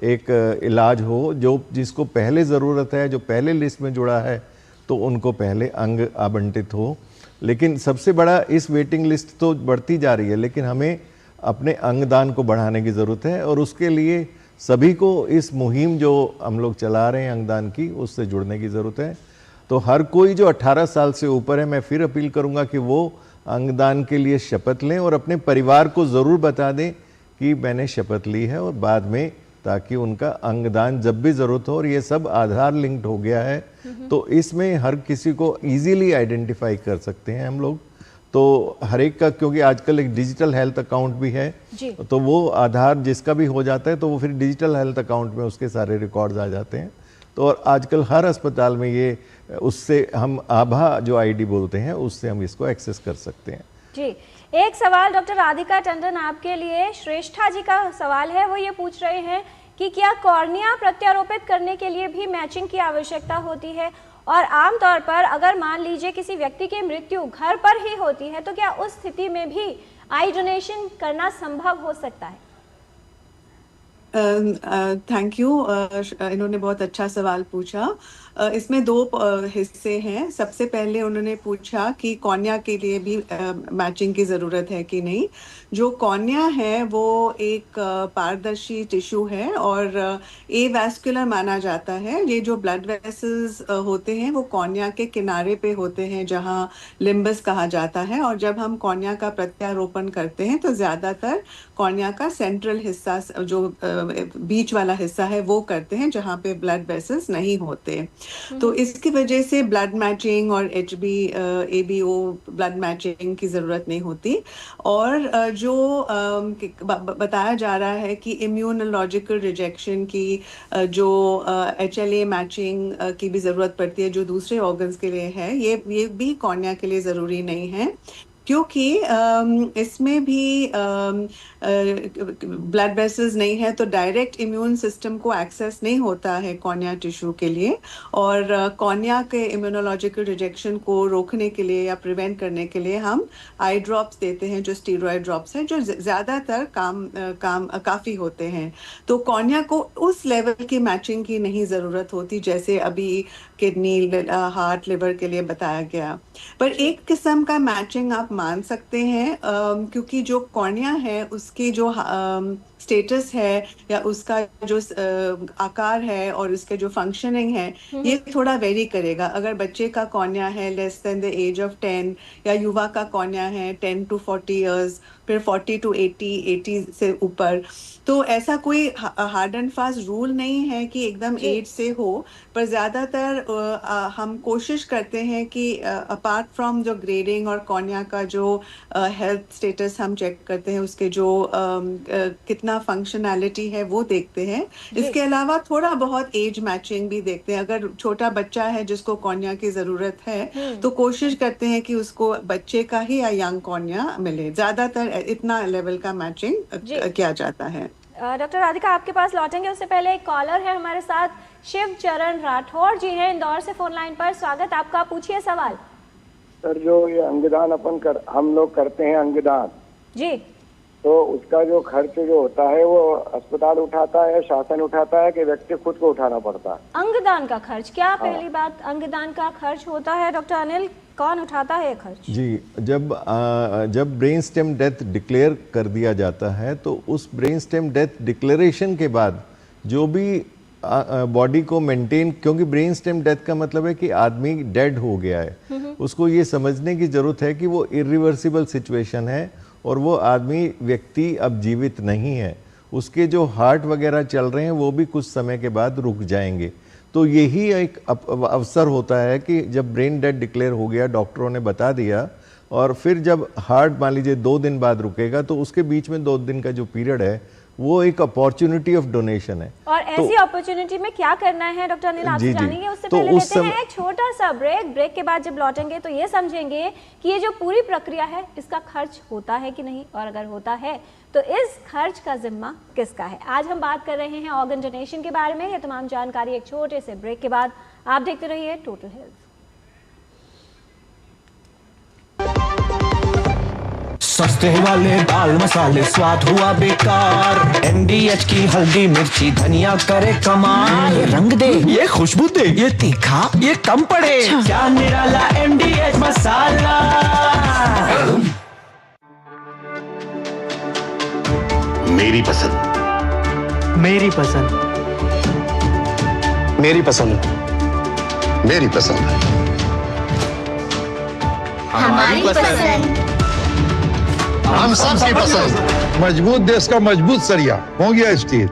एक इलाज हो। जो जिसको पहले ज़रूरत है, जो पहले लिस्ट में जुड़ा है, तो उनको पहले अंग आवंटित हो। लेकिन सबसे बड़ा इस वेटिंग लिस्ट तो बढ़ती जा रही है, लेकिन हमें अपने अंगदान को बढ़ाने की ज़रूरत है और उसके लिए सभी को इस मुहिम जो हम लोग चला रहे हैं अंगदान की, उससे जुड़ने की ज़रूरत है। तो हर कोई जो 18 साल से ऊपर है, मैं फिर अपील करूंगा कि वो अंगदान के लिए शपथ लें और अपने परिवार को ज़रूर बता दें कि मैंने शपथ ली है, और बाद में ताकि उनका अंगदान जब भी ज़रूरत हो। और ये सब आधार लिंक्ड हो गया है, तो इसमें हर किसी को इजीली आइडेंटिफाई कर सकते हैं हम लोग। तो हर एक का, क्योंकि आजकल एक डिजिटल हेल्थ अकाउंट भी है, तो वो आधार जिसका भी हो जाता है तो वो फिर डिजिटल हेल्थ अकाउंट में उसके सारे रिकॉर्ड्स आ जाते हैं। तो और आजकल हर अस्पताल में ये, उससे हम आभा जो आईडी बोलते हैं, उससे हम इसको एक्सेस कर सकते हैं। जी, एक सवाल डॉक्टर राधिका टंडन आपके लिए, श्रेष्ठा जी का सवाल है। वो ये पूछ रहे हैं कि क्या कॉर्निया प्रत्यारोपित करने के लिए भी मैचिंग की आवश्यकता होती है, और आमतौर पर अगर मान लीजिए किसी व्यक्ति की मृत्यु घर पर ही होती है तो क्या उस स्थिति में भी आई डोनेशन करना संभव हो सकता है? Thank you. इन्होंने बहुत अच्छा सवाल पूछा। इसमें 2 हिस्से हैं। सबसे पहले उन्होंने पूछा कि कॉर्निया के लिए भी मैचिंग की ज़रूरत है कि नहीं। जो कॉर्निया है वो एक पारदर्शी टिश्यू है और एवैस्कुलर माना जाता है। ये जो ब्लड वेसल्स होते हैं वो कॉर्निया के किनारे पे होते हैं, जहाँ लिम्बस कहा जाता है। और जब हम कॉर्निया का प्रत्यारोपण करते हैं तो ज़्यादातर कॉर्निया का सेंट्रल हिस्सा जो बीच वाला हिस्सा है वो करते हैं, जहाँ पे ब्लड वेसल्स नहीं होते। तो इसकी वजह से ब्लड मैचिंग और ABO ब्लड मैचिंग की ज़रूरत नहीं होती। और जो बताया जा रहा है कि इम्यूनोलॉजिकल रिजेक्शन की जो HLA मैचिंग की भी ज़रूरत पड़ती है, जो दूसरे ऑर्गन्स के लिए है, ये भी कॉर्निया के लिए ज़रूरी नहीं है, क्योंकि इसमें भी ब्लड वेसल्स नहीं है, तो डायरेक्ट इम्यून सिस्टम को एक्सेस नहीं होता है कॉर्निया टिश्यू के लिए। और कॉर्निया के इम्यूनोलॉजिकल रिजेक्शन को रोकने के लिए या प्रिवेंट करने के लिए हम आई ड्रॉप्स देते हैं, जो स्टीरॉयड ड्रॉप्स हैं, जो ज़्यादातर काफ़ी होते हैं। तो कॉर्निया को उस लेवल की मैचिंग की नहीं ज़रूरत होती जैसे अभी किडनी, हार्ट, लिवर के लिए बताया गया। पर एक किस्म का मैचिंग आप मान सकते हैं, क्योंकि जो कॉर्निया है उसके जो स्टेटस है या उसका जो आकार है और उसके जो फंक्शनिंग है, ये थोड़ा वेरी करेगा। अगर बच्चे का कॉर्निया है less than the age of 10, या युवा का कॉर्निया है 10 to 40 इयर्स, फिर 40 to 80 से ऊपर, तो ऐसा कोई हार्ड एंड फास्ट रूल नहीं है कि एकदम एज से हो। पर ज़्यादातर हम कोशिश करते हैं कि अपार्ट फ्रॉम जो ग्रेडिंग और कॉर्निया का जो हेल्थ स्टेटस हम चेक करते हैं, उसके जो कितना फंक्शनैलिटी है वो देखते हैं। इसके अलावा थोड़ा बहुत एज मैचिंग भी देखते हैं। अगर छोटा बच्चा है जिसको कॉर्निया की ज़रूरत है, तो कोशिश करते हैं कि उसको बच्चे का ही या यंग कॉर्निया मिले। ज़्यादातर इतना लेवल का मैचिंग किया जाता है। डॉक्टर राधिका, आपके पास लौटेंगे, उससे पहले एक कॉलर है हमारे साथ, शिव चरण राठौर जी हैं इंदौर से फोन लाइन पर। स्वागत आपका, पूछिए सवाल। सर, जो ये अंगदान हम लोग करते हैं अंगदान जी, तो उसका जो खर्च जो होता है वो अस्पताल उठाता है, शासन उठाता है, कि व्यक्ति खुद को उठाना पड़ता है? अंगदान का खर्च क्या? पहली बात, अंगदान का खर्च होता है, डॉक्टर अनिल, कौन उठाता है खर्च? जी, जब ब्रेन स्टेम डेथ डिक्लेयर कर दिया जाता है, तो उस ब्रेन स्टेम डेथ डिक्लेरेशन के बाद जो भी बॉडी को मेंटेन, क्योंकि ब्रेन स्टेम डेथ का मतलब है कि आदमी डेड हो गया है, उसको ये समझने की जरूरत है कि वो इरिवर्सिबल सिचुएशन है और वो आदमी व्यक्ति अब जीवित नहीं है। उसके जो हार्ट वगैरह चल रहे हैं वो भी कुछ समय के बाद रुक जाएंगे। तो यही एक अवसर होता है कि जब ब्रेन डेड डिक्लेयर हो गया, डॉक्टरों ने बता दिया, और फिर जब हार्ट मान लीजिए 2 दिन बाद रुकेगा, तो उसके बीच में 2 दिन का जो पीरियड है वो एक अपॉर्चुनिटी ऑफ डोनेशन है। और ऐसी अपॉर्चुनिटी में क्या करना है डॉक्टर अनिल, आपसे जानेंगे। उससे पहले लेते हैं एक छोटा सा ब्रेक के बाद जब लौटेंगे तो ये समझेंगे कि ये जो पूरी प्रक्रिया है इसका खर्च होता है कि नहीं, और अगर होता है तो इस खर्च का जिम्मा किसका है। आज हम बात कर रहे हैं ऑर्गन डोनेशन के बारे में। ये तमाम जानकारी एक छोटे से ब्रेक के बाद। आप देखते रहिए टोटल हेल्थ। सस्ते वाले दाल मसाले स्वाद हुआ बेकार, MDH की हल्दी मिर्ची धनिया करे कमाल, ये रंग दे, ये खुशबू दे, ये तीखा, ये कम पड़े, क्या निराला MDH मसाला। मेरी पसंद, मेरी पसंद, मेरी पसंद, मेरी पसंद, हमारी पसंद, हम सबकी पसंद। मजबूत देश का मजबूत सरिया हो गया स्टील।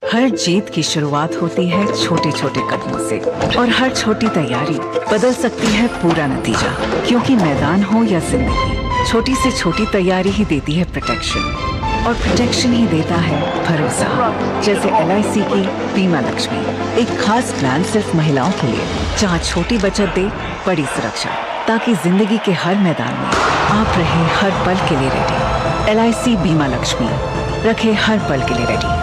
हर जीत की शुरुआत होती है छोटे छोटे कदमों से, और हर छोटी तैयारी बदल सकती है पूरा नतीजा। क्योंकि मैदान हो या जिंदगी, छोटी से छोटी तैयारी ही देती है प्रोटेक्शन, और प्रोटेक्शन ही देता है भरोसा। जैसे LIC की बीमा लक्ष्मी, एक खास प्लान सिर्फ महिलाओं के लिए, जहां छोटी बचत दे बड़ी सुरक्षा, ताकि जिंदगी के हर मैदान में आप रहे हर पल के लिए रेडी। LIC बीमा लक्ष्मी, रखे हर पल के लिए रेडी।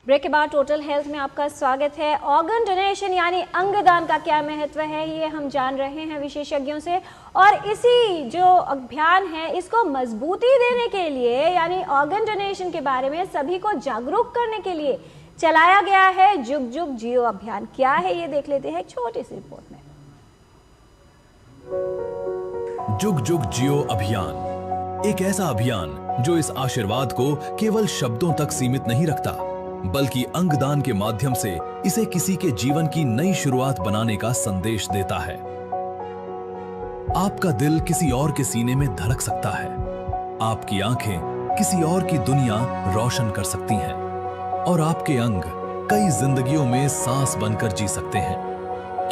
ब्रेक के बाद टोटल हेल्थ में आपका स्वागत है। ऑर्गन डोनेशन यानी अंगदान का क्या महत्व है, ये हम जान रहे हैं विशेषज्ञों से। और इसी जो अभियान है इसको मजबूती देने के लिए, यानी ऑर्गन डोनेशन के बारे में सभी को जागरूक करने के लिए चलाया गया है जुग जुग जियो अभियान। क्या है ये देख लेते हैं एक छोटी सी रिपोर्ट में। जुग जुग जियो अभियान एक ऐसा अभियान जो इस आशीर्वाद को केवल शब्दों तक सीमित नहीं रखता, बल्कि अंगदान के माध्यम से इसे किसी के जीवन की नई शुरुआत बनाने का संदेश देता है। आपका दिल किसी और के सीने में धड़क सकता है, आपकी आंखें किसी और की दुनिया रोशन कर सकती हैं और आपके अंग कई जिंदगियों में सांस बनकर जी सकते हैं,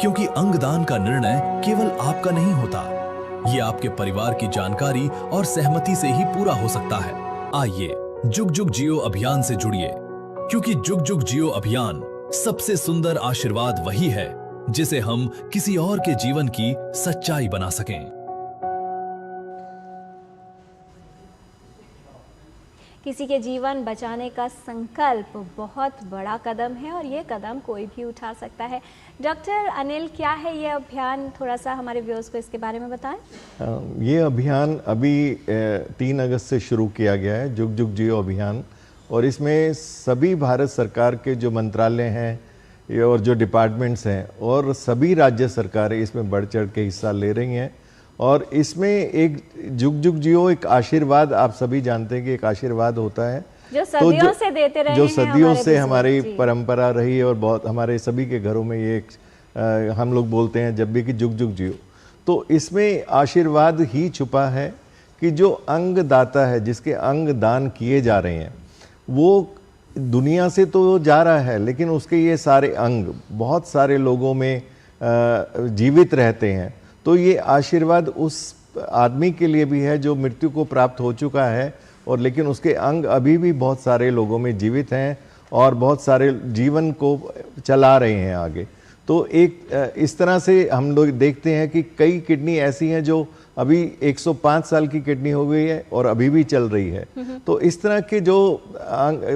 क्योंकि अंगदान का निर्णय केवल आपका नहीं होता, ये आपके परिवार की जानकारी और सहमति से ही पूरा हो सकता है। आइए जुग जुग जियो अभियान से जुड़िए, क्योंकि जुग जुग जियो अभियान सबसे सुंदर आशीर्वाद वही है जिसे हम किसी और के जीवन की सच्चाई बना सकें। किसी के जीवन बचाने का संकल्प बहुत बड़ा कदम है और ये कदम कोई भी उठा सकता है। डॉक्टर अनिल, क्या है ये अभियान? थोड़ा सा हमारे व्यूअर्स को इसके बारे में बताएं। ये अभियान अभी 3 अगस्त से शुरू किया गया है, जुग जुग जियो अभियान, और इसमें सभी भारत सरकार के जो मंत्रालय हैं और जो डिपार्टमेंट्स हैं और सभी राज्य सरकारें इसमें बढ़ चढ़ के हिस्सा ले रही हैं। और इसमें एक जुग जुग जियो एक आशीर्वाद, आप सभी जानते हैं कि एक आशीर्वाद होता है जो सदियों से देते रहे जो हैं, सदियों से हमारी जी। परंपरा रही है और बहुत हमारे सभी के घरों में ये हम लोग बोलते हैं जब भी कि जुग जुग जियो। तो इसमें आशीर्वाद ही छुपा है कि जो अंग दाता है, जिसके अंग दान किए जा रहे हैं, वो दुनिया से तो जा रहा है, लेकिन उसके ये सारे अंग बहुत सारे लोगों में जीवित रहते हैं। तो ये आशीर्वाद उस आदमी के लिए भी है जो मृत्यु को प्राप्त हो चुका है, और लेकिन उसके अंग अभी भी बहुत सारे लोगों में जीवित हैं और बहुत सारे जीवन को चला रहे हैं आगे। तो एक इस तरह से हम लोग देखते हैं कि कई किडनी ऐसी हैं जो अभी 105 साल की किडनी हो गई है और अभी भी चल रही है। तो इस तरह के जो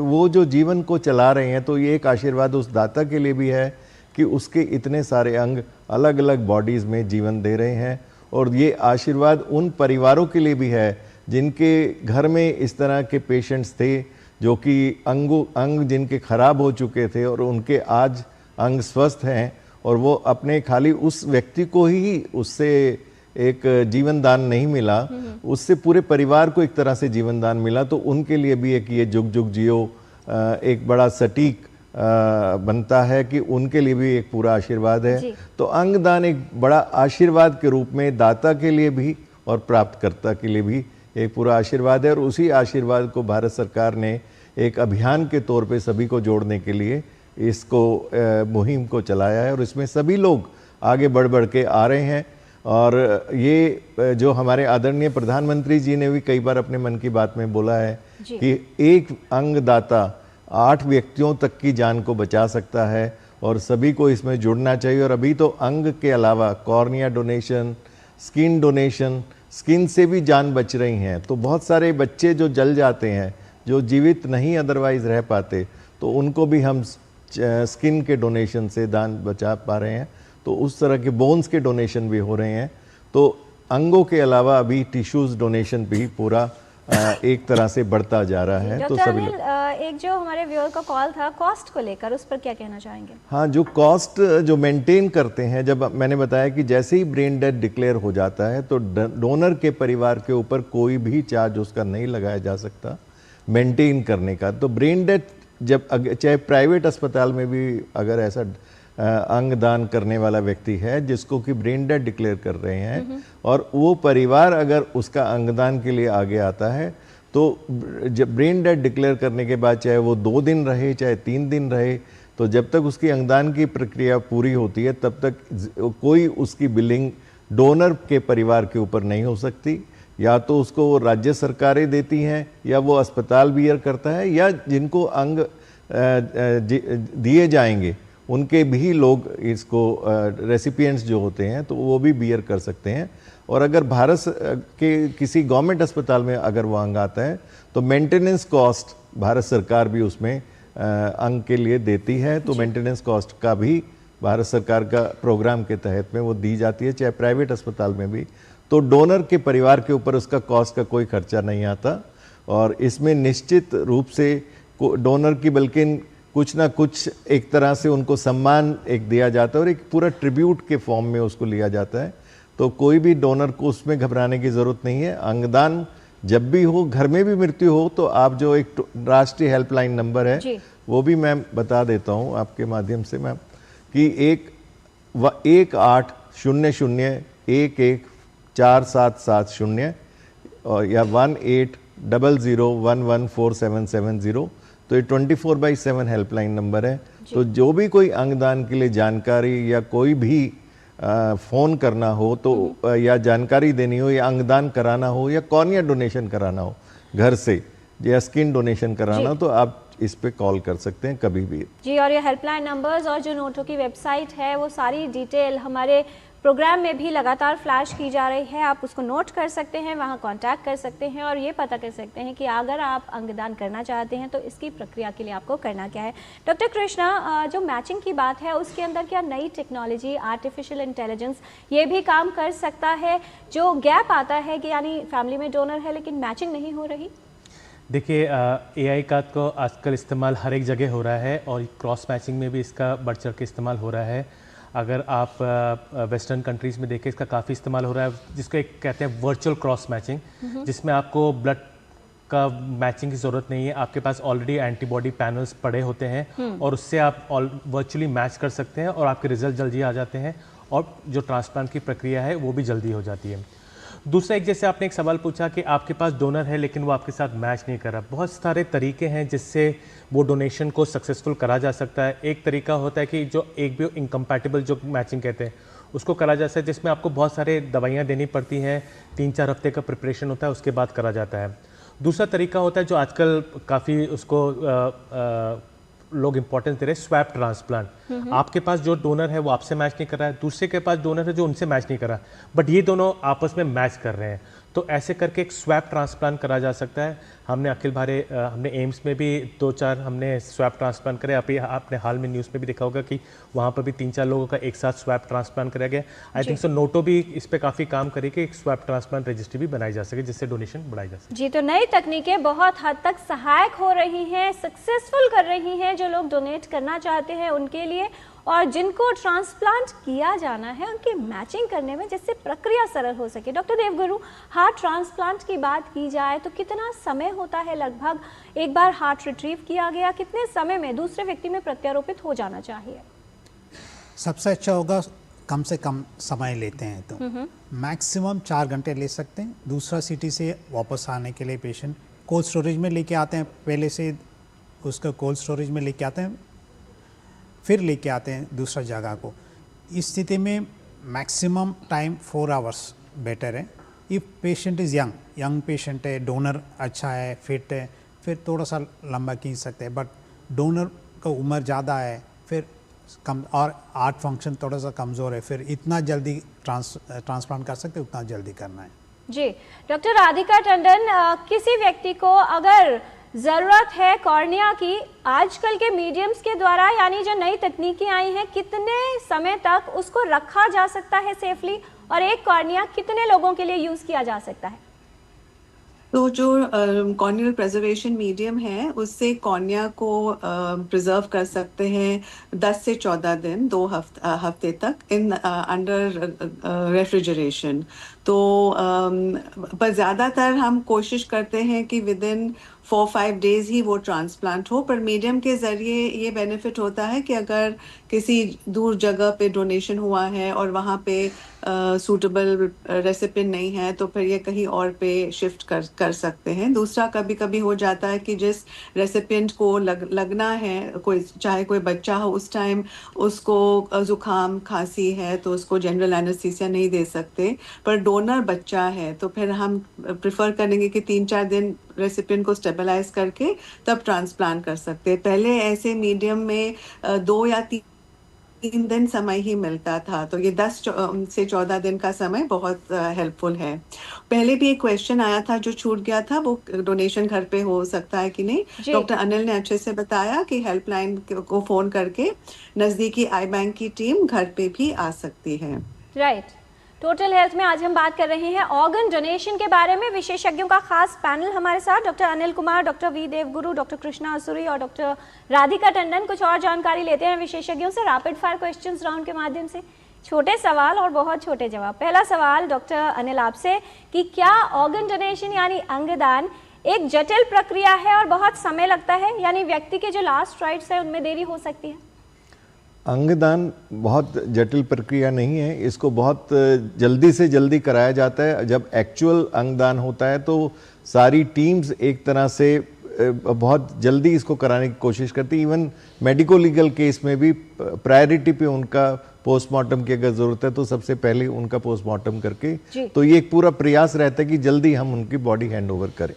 वो जो जीवन को चला रहे हैं, तो ये एक आशीर्वाद उस दाता के लिए भी है कि उसके इतने सारे अंग अलग अलग बॉडीज़ में जीवन दे रहे हैं। और ये आशीर्वाद उन परिवारों के लिए भी है जिनके घर में इस तरह के पेशेंट्स थे जो कि अंग जिनके खराब हो चुके थे और उनके आज अंग स्वस्थ हैं, और वो अपने खाली उस व्यक्ति को ही उससे एक जीवन दान नहीं मिला, उससे पूरे परिवार को एक तरह से जीवन दान मिला। तो उनके लिए भी एक ये जुग जुग जियो एक बड़ा सटीक बनता है कि उनके लिए भी एक पूरा आशीर्वाद है। तो अंगदान एक बड़ा आशीर्वाद के रूप में दाता के लिए भी और प्राप्तकर्ता के लिए भी एक पूरा आशीर्वाद है। और उसी आशीर्वाद को भारत सरकार ने एक अभियान के तौर पे सभी को जोड़ने के लिए इसको मुहिम को चलाया है, और इसमें सभी लोग आगे बढ़ बढ़ के आ रहे हैं। और ये जो हमारे आदरणीय प्रधानमंत्री जी ने भी कई बार अपने मन की बात में बोला है कि एक अंगदाता 8 व्यक्तियों तक की जान को बचा सकता है, और सभी को इसमें जुड़ना चाहिए। और अभी तो अंग के अलावा cornea donation, skin donation, skin से भी जान बच रही हैं। तो बहुत सारे बच्चे जो जल जाते हैं, जो जीवित नहीं अदरवाइज रह पाते, तो उनको भी हम स्किन के डोनेशन से दान बचा पा रहे हैं। तो उस तरह के बोन्स के डोनेशन भी हो रहे हैं। तो अंगों के अलावा अभी टिश्यूज डोनेशन भी पूरा एक तरह से बढ़ता जा रहा है। तो सभी एक जो हमारे व्यूअर का कॉल था कॉस्ट को लेकर, उस पर क्या कहना चाहेंगे? हाँ, जो कॉस्ट जो मेंटेन करते हैं, जब मैंने बताया कि जैसे ही ब्रेन डेथ डिक्लेयर हो जाता है तो डोनर के परिवार के ऊपर कोई भी चार्ज उसका नहीं लगाया जा सकता मेंटेन करने का। तो ब्रेन डेथ जब चाहे प्राइवेट अस्पताल में भी अगर ऐसा अंग दान करने वाला व्यक्ति है जिसको कि ब्रेन डेथ डिक्लेयर कर रहे हैं, और वो परिवार अगर उसका अंगदान के लिए आगे आता है, तो जब ब्रेन डेथ डिक्लेयर करने के बाद चाहे वो 2 दिन रहे चाहे 3 दिन रहे, तो जब तक उसकी अंगदान की प्रक्रिया पूरी होती है तब तक कोई उसकी बिलिंग डोनर के परिवार के ऊपर नहीं हो सकती। या तो उसको राज्य सरकारें देती हैं, या वो अस्पताल बियर करता है, या जिनको अंग दिए जाएंगे उनके भी लोग इसको रेसिपिएंट्स जो होते हैं तो वो भी बियर कर सकते हैं। और अगर भारत के किसी गवर्नमेंट अस्पताल में अगर वो अंग आता है तो मेंटेनेंस कॉस्ट भारत सरकार भी उसमें अंग के लिए देती है। तो मेंटेनेंस कॉस्ट का भी भारत सरकार का प्रोग्राम के तहत में वो दी जाती है, चाहे प्राइवेट अस्पताल में भी। तो डोनर के परिवार के ऊपर उसका कॉस्ट का कोई खर्चा नहीं आता, और इसमें निश्चित रूप से डोनर की बल्कि कुछ ना कुछ एक तरह से उनको सम्मान एक दिया जाता है, और एक पूरा ट्रिब्यूट के फॉर्म में उसको लिया जाता है। तो कोई भी डोनर को उसमें घबराने की ज़रूरत नहीं है। अंगदान जब भी हो, घर में भी मृत्यु हो, तो आप जो एक राष्ट्रीय हेल्पलाइन नंबर है वो भी मैं बता देता हूँ आपके माध्यम से मैम, कि 1800 11 4770 और या 1800 00114770। तो ये 24/7 हेल्पलाइन नंबर है। तो जो भी कोई अंगदान के लिए जानकारी या कोई भी फ़ोन करना हो तो या जानकारी देनी हो या अंगदान कराना हो या कॉर्निया डोनेशन कराना हो घर से या स्किन डोनेशन कराना हो तो आप इस पे कॉल कर सकते हैं कभी भी जी। और ये हेल्पलाइन नंबर्स और जो नोटो की वेबसाइट है वो सारी डिटेल हमारे प्रोग्राम में भी लगातार फ्लैश की जा रही है, आप उसको नोट कर सकते हैं, वहाँ कांटेक्ट कर सकते हैं और ये पता कर सकते हैं कि अगर आप अंगदान करना चाहते हैं तो इसकी प्रक्रिया के लिए आपको करना क्या है। डॉक्टर कृष्णा, जो मैचिंग की बात है उसके अंदर क्या नई टेक्नोलॉजी, आर्टिफिशियल इंटेलिजेंस ये भी काम कर सकता है? जो गैप आता है कि यानी फैमिली में डोनर है लेकिन मैचिंग नहीं हो रही। देखिए, AI का तो आजकल इस्तेमाल हर एक जगह हो रहा है और क्रॉस मैचिंग में भी इसका बढ़ चढ़ के इस्तेमाल हो रहा है। अगर आप वेस्टर्न कंट्रीज़ में देखें इसका काफ़ी इस्तेमाल हो रहा है, जिसको एक कहते हैं वर्चुअल क्रॉस मैचिंग, जिसमें आपको ब्लड का मैचिंग की ज़रूरत नहीं है। आपके पास ऑलरेडी एंटीबॉडी पैनल्स पड़े होते हैं और उससे आप वर्चुअली मैच कर सकते हैं और आपके रिजल्ट जल्दी आ जाते हैं और जो ट्रांसप्लांट की प्रक्रिया है वो भी जल्दी हो जाती है। दूसरा, एक जैसे आपने एक सवाल पूछा कि आपके पास डोनर है लेकिन वो आपके साथ मैच नहीं कर रहा, बहुत सारे तरीके हैं जिससे वो डोनेशन को सक्सेसफुल करा जा सकता है। एक तरीका होता है कि जो एक भी इनकम्पैटिबल जो मैचिंग कहते हैं उसको करा जा सकता है, जिसमें आपको बहुत सारे दवाइयाँ देनी पड़ती हैं, 3-4 हफ्ते का प्रिपरेशन होता है, उसके बाद करा जाता है। दूसरा तरीका होता है जो आजकल काफ़ी उसको लोग इंपॉर्टेंस दे रहे हैं, स्वैप ट्रांसप्लांट। आपके पास जो डोनर है वो आपसे मैच नहीं कर रहा है, दूसरे के पास डोनर है जो उनसे मैच नहीं कर रहा, बट ये दोनों आपस में मैच कर रहे हैं, तो ऐसे करके एक स्वैप ट्रांसप्लांट करा जा सकता है। हमने हमने एम्स में भी 2-4 हमने स्वैप ट्रांसप्लांट करे। आपने हाल में न्यूज़ में भी देखा होगा कि वहाँ पर भी 3-4 लोगों का एक साथ स्वैप ट्रांसप्लांट कराया गया। आई थिंक सो नोटो भी इस पर काफ़ी काम करे कि एक स्वैप ट्रांसप्लांट रजिस्ट्री भी बनाई जा सके जिससे डोनेशन बढ़ाई जा सके। जी, तो नई तकनीकें बहुत हद तक सहायक हो रही हैं, सक्सेसफुल कर रही हैं जो लोग डोनेट करना चाहते हैं उनके लिए, और जिनको ट्रांसप्लांट किया जाना है उनकी मैचिंग करने में, जिससे प्रक्रिया सरल हो सके। डॉक्टर देवगुरु, हार्ट ट्रांसप्लांट की बात की जाए तो कितना समय होता है? लगभग एक बार हार्ट रिट्रीव किया गया कितने समय में दूसरे व्यक्ति में प्रत्यारोपित हो जाना चाहिए? सबसे अच्छा होगा कम से कम समय लेते हैं तो मैक्सिमम 4 घंटे ले सकते हैं। दूसरा सिटी से वापस आने के लिए पेशेंट कोल्ड स्टोरेज में लेके आते हैं, पहले से उसको कोल्ड स्टोरेज में लेके आते हैं, फिर लेके आते हैं दूसरा जगह को। इस स्थिति में मैक्सिमम टाइम 4 आवर्स बेटर है। If patient is young patient है, डोनर अच्छा है, फिट है, फिर थोड़ा सा लंबा खींच सकते हैं, बट डोनर का उम्र ज़्यादा है, फिर कम और हार्ट फंक्शन थोड़ा सा कमज़ोर है, फिर इतना जल्दी ट्रांसप्लांट कर सकते उतना जल्दी करना है। जी, डॉक्टर राधिका टंडन, किसी व्यक्ति को अगर ज़रूरत है कॉर्निया की, आजकल के मीडियम्स के द्वारा यानी जो नई तकनीकें आई हैं, कितने समय तक उसको रखा जा सकता है सेफली, और एक कॉर्निया कितने लोगों के लिए यूज़ किया जा सकता है? तो जो कॉर्नियल प्रिजर्वेशन मीडियम है उससे कॉर्निया को प्रिजर्व कर सकते हैं 10 से 14 दिन, 2 हफ्ते तक इन अंडर रेफ्रिजरेशन। तो पर ज़्यादातर हम कोशिश करते हैं कि विद इन 4-5 डेज़ ही वो ट्रांसप्लांट हो। पर मीडियम के ज़रिए ये बेनिफिट होता है कि अगर किसी दूर जगह पे डोनेशन हुआ है और वहाँ पे सूटेबल रेसिपिएंट नहीं है तो फिर ये कहीं और पे शिफ्ट कर सकते हैं। दूसरा, कभी कभी हो जाता है कि जिस रेसिपिएंट को लगना है, कोई चाहे कोई बच्चा हो, उस टाइम उसको ज़ुकाम खांसी है तो उसको जनरल एनेस्थीसिया नहीं दे सकते, पर डोनर बच्चा है तो फिर हम प्रेफर करेंगे कि 3-4 दिन रेसिपिएंट को स्टेबलाइज करके तब ट्रांसप्लांट कर सकते हैं। पहले ऐसे मीडियम में 2 या 3 दिन समय ही मिलता था, तो ये 10 से 14 दिन का समय बहुत हेल्पफुल है। पहले भी एक क्वेश्चन आया था जो छूट गया था, वो डोनेशन घर पे हो सकता है कि नहीं। डॉक्टर अनिल ने अच्छे से बताया कि हेल्पलाइन को फ़ोन करके नज़दीकी आई बैंक की टीम घर पे भी आ सकती है। राइट। टोटल हेल्थ में आज हम बात कर रहे हैं ऑर्गन डोनेशन के बारे में। विशेषज्ञों का खास पैनल हमारे साथ, doctor Anil Kumar, doctor V Devguru, doctor Krishna Asuri और डॉक्टर राधिका टंडन। कुछ और जानकारी लेते हैं विशेषज्ञों से रैपिड फायर क्वेश्चंस राउंड के माध्यम से। छोटे सवाल और बहुत छोटे जवाब। पहला सवाल डॉक्टर अनिल आपसे कि क्या ऑर्गन डोनेशन यानी अंगदान एक जटिल प्रक्रिया है और बहुत समय लगता है, यानी व्यक्ति के जो लास्ट राइट्स है उनमें देरी हो सकती है? अंगदान बहुत जटिल प्रक्रिया नहीं है, इसको बहुत जल्दी से जल्दी कराया जाता है। जब एक्चुअल अंगदान होता है तो सारी टीम्स एक तरह से बहुत जल्दी इसको कराने की कोशिश करती है। इवन मेडिको लीगल केस में भी प्रायोरिटी पे उनका पोस्टमार्टम की अगर जरूरत है तो सबसे पहले उनका पोस्टमार्टम करके, तो ये एक पूरा प्रयास रहता है कि जल्दी हम उनकी बॉडी हैंड ओवर करें।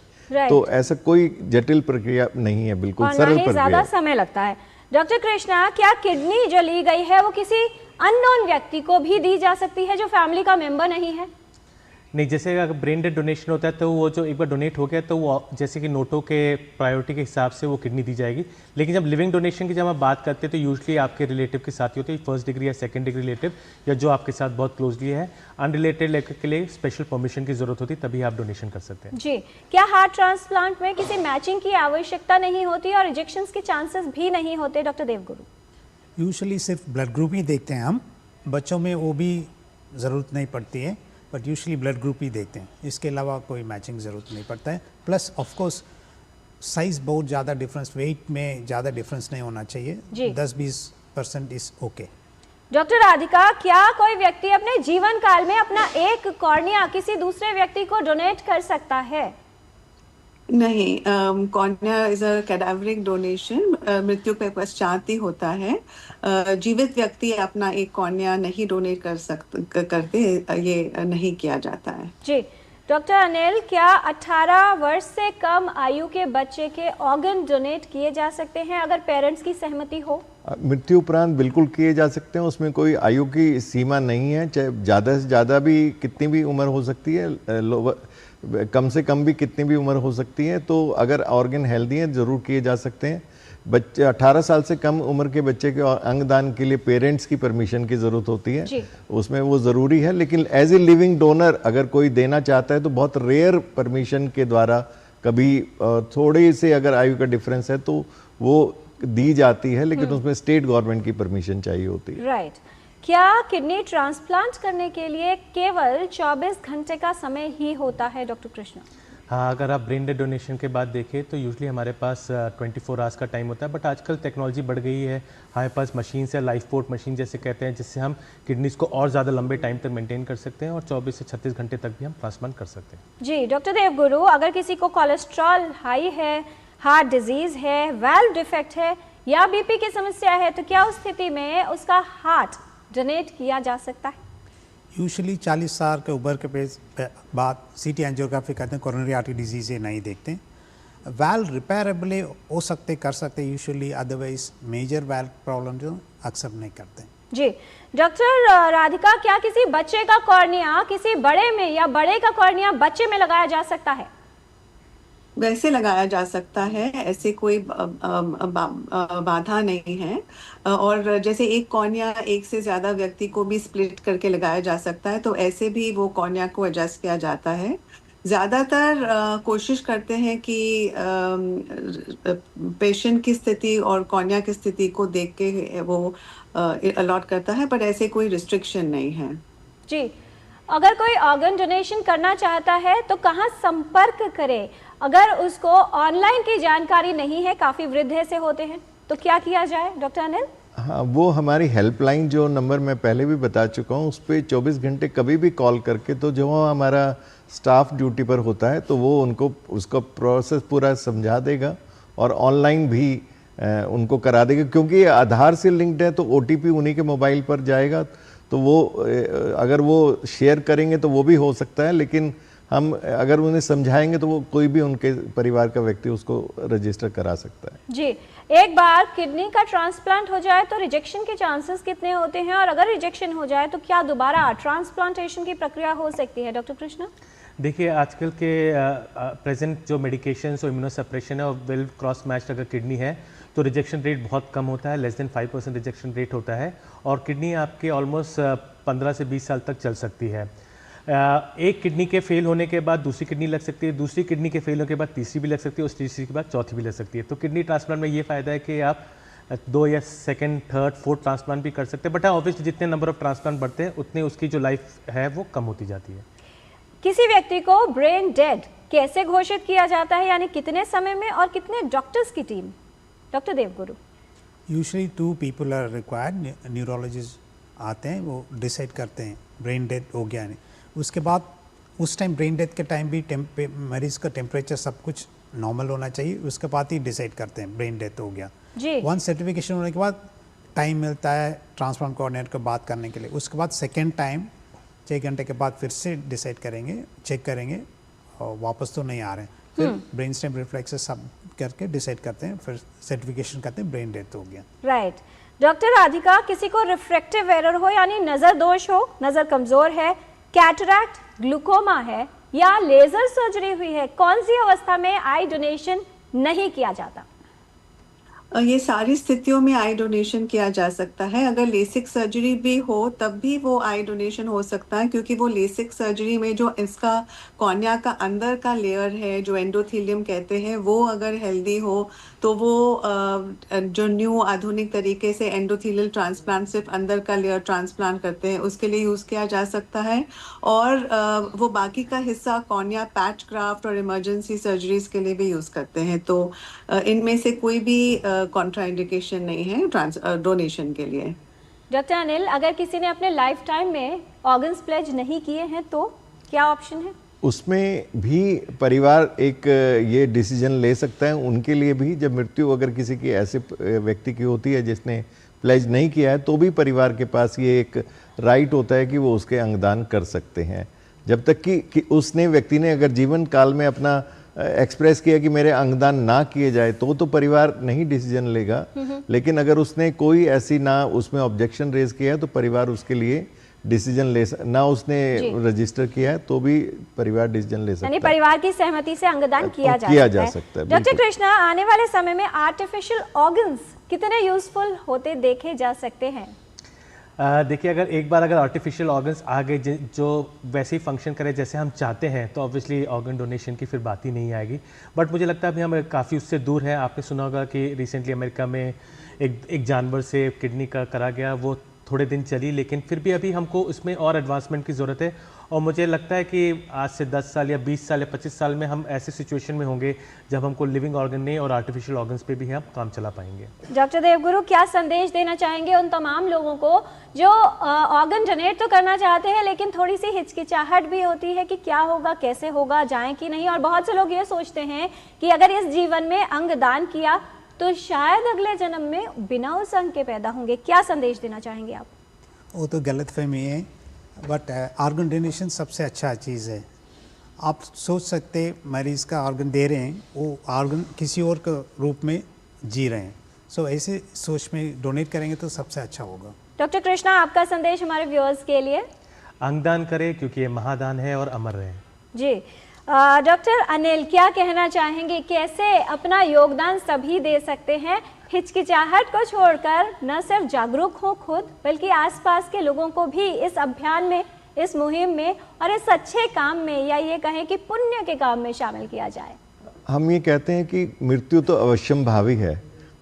तो ऐसा कोई जटिल प्रक्रिया नहीं है, बिल्कुल सरल प्रक्रिया, ज्यादा समय लगता है। डॉक्टर कृष्णा, क्या किडनी जो ली गई है वो किसी अननोन व्यक्ति को भी दी जा सकती है जो फैमिली का मेंबर नहीं है? नहीं, जैसे अगर ब्रेन डेड डोनेशन होता है तो वो जो एक बार डोनेट हो गया तो वो जैसे कि नोटों के प्रायोरिटी के हिसाब से वो किडनी दी जाएगी। लेकिन जब लिविंग डोनेशन की जब आप बात करते हैं तो यूजुअली आपके रिलेटिव के साथ ही होते हैं, फर्स्ट डिग्री या सेकंड डिग्री रिलेटिव, या जो आपके साथ बहुत क्लोजली है। अनरिलेटेड के लिए स्पेशल परमिशन की जरूरत होती है, तभी आप डोनेशन कर सकते हैं। जी, क्या हार्ट ट्रांसप्लांट में किसी मैचिंग की आवश्यकता नहीं होती और रिजेक्शंस के चांसेस भी नहीं होते डॉक्टर देवगुरु? यूजुअली सिर्फ ब्लड ग्रुप ही देखते हैं हम, बच्चों में वो भी ज़रूरत नहीं पड़ती है, बट यूजुअली ब्लड ग्रुप ही देखते हैं, इसके अलावा कोई मैचिंग ज़रूरत नहीं पड़ता है। प्लस ऑफ कोर्स साइज़ बहुत ज़्यादा डिफरेंस, वेट में ज़्यादा डिफरेंस नहीं होना चाहिए, 10-20% इज़ ओके। डॉक्टर राधिका, क्या कोई व्यक्ति अपने जीवन काल में अपना एक कॉर्निया किसी दूसरे व्यक्ति को डोनेट कर सकता है? नहीं, कॉर्निया इज अ कैडावरिक डोनेशन, मृत्यु के पश्चात ही होता है। जीवित व्यक्ति अपना एक कॉर्निया नहीं डोनेट करते, ये नहीं किया जाता है। जी, डॉक्टर अनिल, क्या 18 वर्ष से कम आयु के बच्चे के ऑर्गन डोनेट किए जा सकते हैं अगर पेरेंट्स की सहमति हो? मृत्यु उपरांत बिल्कुल किए जा सकते हैं, उसमें कोई आयु की सीमा नहीं है। चाहे ज़्यादा से ज़्यादा भी कितनी भी उम्र हो सकती है, कम से कम भी कितनी भी उम्र हो सकती है। तो अगर ऑर्गन हेल्दी है ज़रूर किए जा सकते हैं। बच्चे 18 साल से कम उम्र के बच्चे के अंगदान के लिए पेरेंट्स की परमिशन की ज़रूरत होती है, उसमें वो ज़रूरी है। लेकिन एज ए लिविंग डोनर अगर कोई देना चाहता है तो बहुत रेयर परमिशन के द्वारा, कभी थोड़ी से अगर आयु का डिफरेंस है तो वो दी जाती है, लेकिन उसमें स्टेट गवर्नमेंट की परमिशन चाहिए होती है। राइट। क्या किडनी ट्रांसप्लांट करने के लिए केवल 24 घंटे का समय ही होता है डॉक्टर कृष्णा? हाँ, अगर आप ब्रेन डेड डोनेशन के बाद देखें तो यूजुअली हमारे पास 24 आवर्स का टाइम होता है, बट आजकल टेक्नोलॉजी बढ़ गई है, हमारे पास मशीन से लाइफ पोर्ट मशीन जैसे कहते हैं, जिससे हम किडनीज को और ज़्यादा लंबे टाइम तक मेंटेन कर सकते हैं और 24 से 36 घंटे तक भी हम ट्रांसप्लांट कर सकते हैं। जी डॉक्टर देवगुरु, अगर किसी को कोलेस्ट्रॉल हाई है, हार्ट डिजीज है, वाल्व डिफेक्ट है या बीपी की समस्या है, तो क्या उस स्थिति में उसका हार्ट डोनेट किया जा सकता है? यूजुअली 40 साल के उम्र के बाद सीटी एंजियोग्राफी करते हैं, कोरोनरी आर्टरी डिजीज़ ये नहीं देखते। वाल्व रिपेयरेबल हो सकते, कर सकते usually, otherwise major valve problem जो अक्सर नहीं करते। जी डॉक्टर राधिका, क्या किसी बच्चे का कॉर्निया किसी बड़े में या बड़े का कॉर्निया बच्चे में लगाया जा सकता है? वैसे लगाया जा सकता है, ऐसे कोई बाधा नहीं है। और जैसे एक कॉर्निया एक से ज़्यादा व्यक्ति को भी स्प्लिट करके लगाया जा सकता है, तो ऐसे भी वो कॉर्निया को एडजस्ट किया जाता है। ज़्यादातर कोशिश करते हैं कि पेशेंट की स्थिति और कॉर्निया की स्थिति को देख के वो अलॉट करता है, पर ऐसे कोई रिस्ट्रिक्शन नहीं है। जी, अगर कोई ऑर्गन डोनेशन करना चाहता है तो कहाँ संपर्क करे? अगर उसको ऑनलाइन की जानकारी नहीं है, काफ़ी वृद्ध से होते हैं, तो क्या किया जाए डॉक्टर अनिल? हाँ, वो हमारी हेल्पलाइन जो नंबर मैं पहले भी बता चुका हूँ, उस पर 24 घंटे कभी भी कॉल करके, तो जो हमारा स्टाफ ड्यूटी पर होता है तो वो उनको उसका प्रोसेस पूरा समझा देगा और ऑनलाइन भी उनको करा देगा। क्योंकि ये आधार से लिंक्ड है तो OTP उन्हीं के मोबाइल पर जाएगा, तो वो अगर वो शेयर करेंगे तो वो भी हो सकता है, लेकिन हम अगर उन्हें समझाएंगे तो वो कोई भी उनके परिवार का व्यक्ति उसको रजिस्टर करा सकता है। जी, एक बार किडनी का ट्रांसप्लांट हो जाए तो रिजेक्शन के चांसेस कितने होते हैं, और अगर रिजेक्शन हो जाए तो क्या दोबारा ट्रांसप्लांटेशन की प्रक्रिया हो सकती है डॉक्टर कृष्णा? देखिए, आजकल के प्रेजेंट जो मेडिकेशंस और इम्यूनोसप्रेशन है और वेल क्रॉस मैच्ड अगर किडनी है तो रिजेक्शन रेट बहुत कम होता है, लेस देन 5% रिजेक्शन रेट होता है, और किडनी आपके ऑलमोस्ट 15 से 20 साल तक चल सकती है। एक किडनी के फेल होने के बाद दूसरी किडनी लग सकती है, दूसरी किडनी के फेल होने के बाद तीसरी भी लग सकती है, और तीसरी के बाद चौथी भी लग सकती है। तो किडनी ट्रांसप्लांट में ये फ़ायदा है कि आप 2 या सेकंड, थर्ड, फोर्थ ट्रांसप्लांट भी कर सकते हैं, बट ऑब्वियसली जितने नंबर ऑफ ट्रांसप्लांट बढ़ते हैं उतने उसकी जो लाइफ है वो कम होती जाती है। किसी व्यक्ति को ब्रेन डेड कैसे घोषित किया जाता है, यानी कितने समय में और कितने डॉक्टर्स की टीम? Doctor Devguru. Usually 2 people are required, neurologist आते हैं, वो डिसाइड करते हैं ब्रेन डेथ हो गया नहीं। उसके बाद उस टाइम ब्रेन डेथ के टाइम भी मरीज का टेम्परेचर सब कुछ नॉर्मल होना चाहिए, उसके बाद ही डिसाइड करते हैं ब्रेन डेथ हो गया। वन सर्टिफिकेशन होने के बाद टाइम मिलता है ट्रांसप्लांट कोऑर्डिनेटर को बात करने के लिए। उसके बाद सेकेंड टाइम 6 घंटे के बाद फिर से डिसाइड करेंगे, चेक करेंगे और वापस तो नहीं आ रहे हैं, फिर ब्रेन स्टेम रिफ्लेक्सेस सब करके डिसाइड करते हैं, फिर सर्टिफिकेशन करते हैं ब्रेन डेथ हो गया। राइट। डॉक्टर राधिका, किसी को रिफ्रैक्टिव एरर हो यानी नजर दोष हो, नजर कमजोर है, कैटरैक्ट, ग्लूकोमा है या लेजर सर्जरी हुई है, कौन सी अवस्था में आई डोनेशन नहीं किया जाता? ये सारी स्थितियों में आई डोनेशन किया जा सकता है। अगर लेसिक सर्जरी भी हो तब भी वो आई डोनेशन हो सकता है, क्योंकि वो लेसिक सर्जरी में जो इसका कॉर्निया का अंदर का लेयर है, जो एंडोथेलियम कहते हैं, वो अगर हेल्दी हो तो वो जो न्यू आधुनिक तरीके से एंडोथेलियल ट्रांसप्लांट, सिर्फ अंदर का लेयर ट्रांसप्लांट करते हैं, उसके लिए यूज़ किया जा सकता है। और वो बाकी का हिस्सा कॉर्निया पैच ग्राफ्ट और इमरजेंसी सर्जरीज के लिए भी यूज़ करते हैं। तो इनमें से कोई भी कॉन्ट्राइंडिकेशन नहीं है डोनेशन के लिए। डॉक्टर अनिल, अगर किसी ने अपने लाइफ टाइम में ऑर्गन्स प्लेज नहीं किए हैं तो क्या ऑप्शन है? उसमें भी परिवार एक ये डिसीजन ले सकता है उनके लिए भी। जब मृत्यु अगर किसी की ऐसे व्यक्ति की होती है जिसने प्लेज नहीं किया है, तो भी परिवार के पास ये एक राइट होता है कि वो उसके अंगदान कर सकते हैं, जब तक कि उसने व्यक्ति ने अगर जीवन काल में अपना एक्सप्रेस किया कि मेरे अंगदान ना किए जाए, तो परिवार नहीं डिसीजन लेगा। लेकिन अगर उसने कोई ऐसी ना उसमें ऑब्जेक्शन रेज किया है तो परिवार उसके लिए डिसीजन ले ना उसने रजिस्टर किया है तो भी परिवार डिसीजन ले सकता है, यानी परिवार की सहमति से अंगदान किया जा सकता है। डॉक्टर कृष्णा, आने वाले समय में आर्टिफिशियल ऑर्गन्स कितने यूजफुल होते देखे जा सकते हैं? देखिए, अगर आर्टिफिशियल ऑर्गन्स आ गए जो वैसे ही फंक्शन करे जैसे हम चाहते हैं, तो ऑब्वियसली ऑर्गन डोनेशन की फिर बात ही नहीं आएगी। बट मुझे लगता है अभी हम काफ़ी उससे दूर है। आपने सुना होगा कि रिसेंटली अमेरिका में एक जानवर से किडनी का करा गया, वो थोड़े दिन चली, लेकिन फिर भी अभी हमको इसमें और एडवांसमेंट की ज़रूरत है। और मुझे लगता है कि आज से 10 साल या 20 साल या 25 साल में हम ऐसे सिचुएशन में होंगे जब हमको लिविंग ऑर्गन नहीं और आर्टिफिशियल ऑर्गन्स पे भी हम काम चला पाएंगे। डॉक्टर देवगुरु, क्या संदेश देना चाहेंगे उन तमाम लोगों को जो ऑर्गन डोनेट तो करना चाहते हैं लेकिन थोड़ी सी हिचकिचाहट भी होती है कि क्या होगा, कैसे होगा, जाएं कि नहीं? और बहुत से लोग ये सोचते हैं कि अगर इस जीवन में अंग दान किया तो शायद अगले जन्म में बिना उस अंग के पैदा होंगे। क्या संदेश देना चाहेंगे आप? वो तो गलतफहमी है, बट ऑर्गन डोनेशन सबसे अच्छा चीज़ है। आप सोच सकते मरीज़ का ऑर्गन दे रहे हैं, वो ऑर्गन किसी और के रूप में जी रहे हैं। सो ऐसे सोच में डोनेट करेंगे तो सबसे अच्छा होगा। डॉक्टर कृष्णा, आपका संदेश हमारे व्यूअर्स के लिए? अंगदान करें क्योंकि ये महादान है और अमर रहे। जी। डॉक्टर अनिल, क्या कहना चाहेंगे, कैसे अपना योगदान सभी दे सकते हैं? हिचकिचाहट को छोड़कर न सिर्फ जागरूक हो खुद, बल्कि आसपास के लोगों को भी इस अभियान में, इस मुहिम में और इस अच्छे काम में, या ये कहें कि पुण्य के काम में शामिल किया जाए। हम ये कहते हैं कि मृत्यु तो अवश्यंभावी है,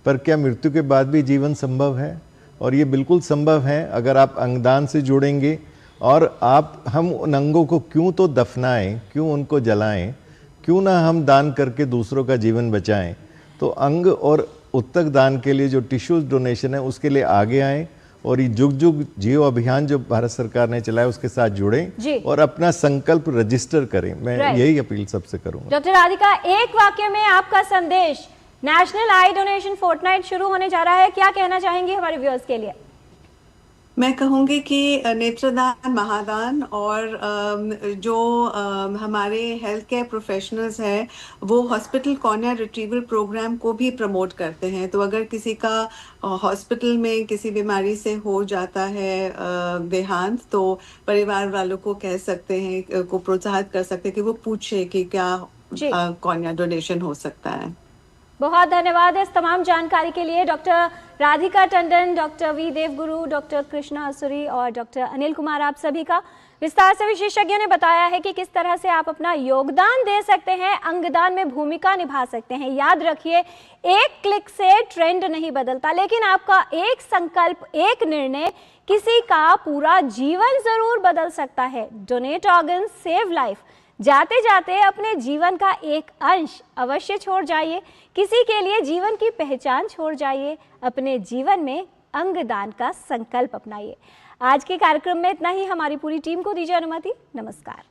पर क्या मृत्यु के बाद भी जीवन संभव है? और ये बिल्कुल संभव है अगर आप अंगदान से जुड़ेंगे। और हम उन अंगों को क्यों तो दफनाएं, क्यों उनको जलाएं, क्यों ना हम दान करके दूसरों का जीवन बचाएं। तो अंग और उत्तक दान के लिए जो टिश्यूज डोनेशन है उसके लिए आगे आएं और ये जुग जुग जियो अभियान जो भारत सरकार ने चलाया उसके साथ जुड़ें और अपना संकल्प रजिस्टर करें। मैं यही अपील सबसे करूंगा। डॉक्टर राधिका, एक वाक्य में आपका संदेश, नेशनल आई डोनेशन फोर्टनाइट शुरू होने जा रहा है, क्या कहना चाहेंगे हमारे व्यूअर्स के लिए? मैं कहूँगी कि नेत्रदान, महादान और जो हमारे हेल्थ केयर प्रोफेशनल्स हैं वो हॉस्पिटल कॉर्निया रिट्रीवल प्रोग्राम को भी प्रमोट करते हैं। तो अगर किसी का हॉस्पिटल में किसी बीमारी से हो जाता है देहांत, तो परिवार वालों को कह सकते हैं, को प्रोत्साहित कर सकते हैं कि वो पूछे कि क्या कॉर्निया डोनेशन हो सकता है। बहुत धन्यवाद इस तमाम जानकारी के लिए doctor Radhika Tandon, doctor V Devguru, doctor Krishna Asuri और डॉक्टर अनिल कुमार, आप सभी का। विस्तार से विशेषज्ञों ने बताया है कि किस तरह से आप अपना योगदान दे सकते हैं, अंगदान में भूमिका निभा सकते हैं। याद रखिए, एक क्लिक से ट्रेंड नहीं बदलता, लेकिन आपका एक संकल्प, एक निर्णय किसी का पूरा जीवन जरूर बदल सकता है। Donate organ, save life. जाते जाते अपने जीवन का एक अंश अवश्य छोड़ जाइए, किसी के लिए जीवन की पहचान छोड़ जाइए, अपने जीवन में अंगदान का संकल्प अपनाइए। आज के कार्यक्रम में इतना ही। हमारी पूरी टीम को दीजिए अनुमति। नमस्कार।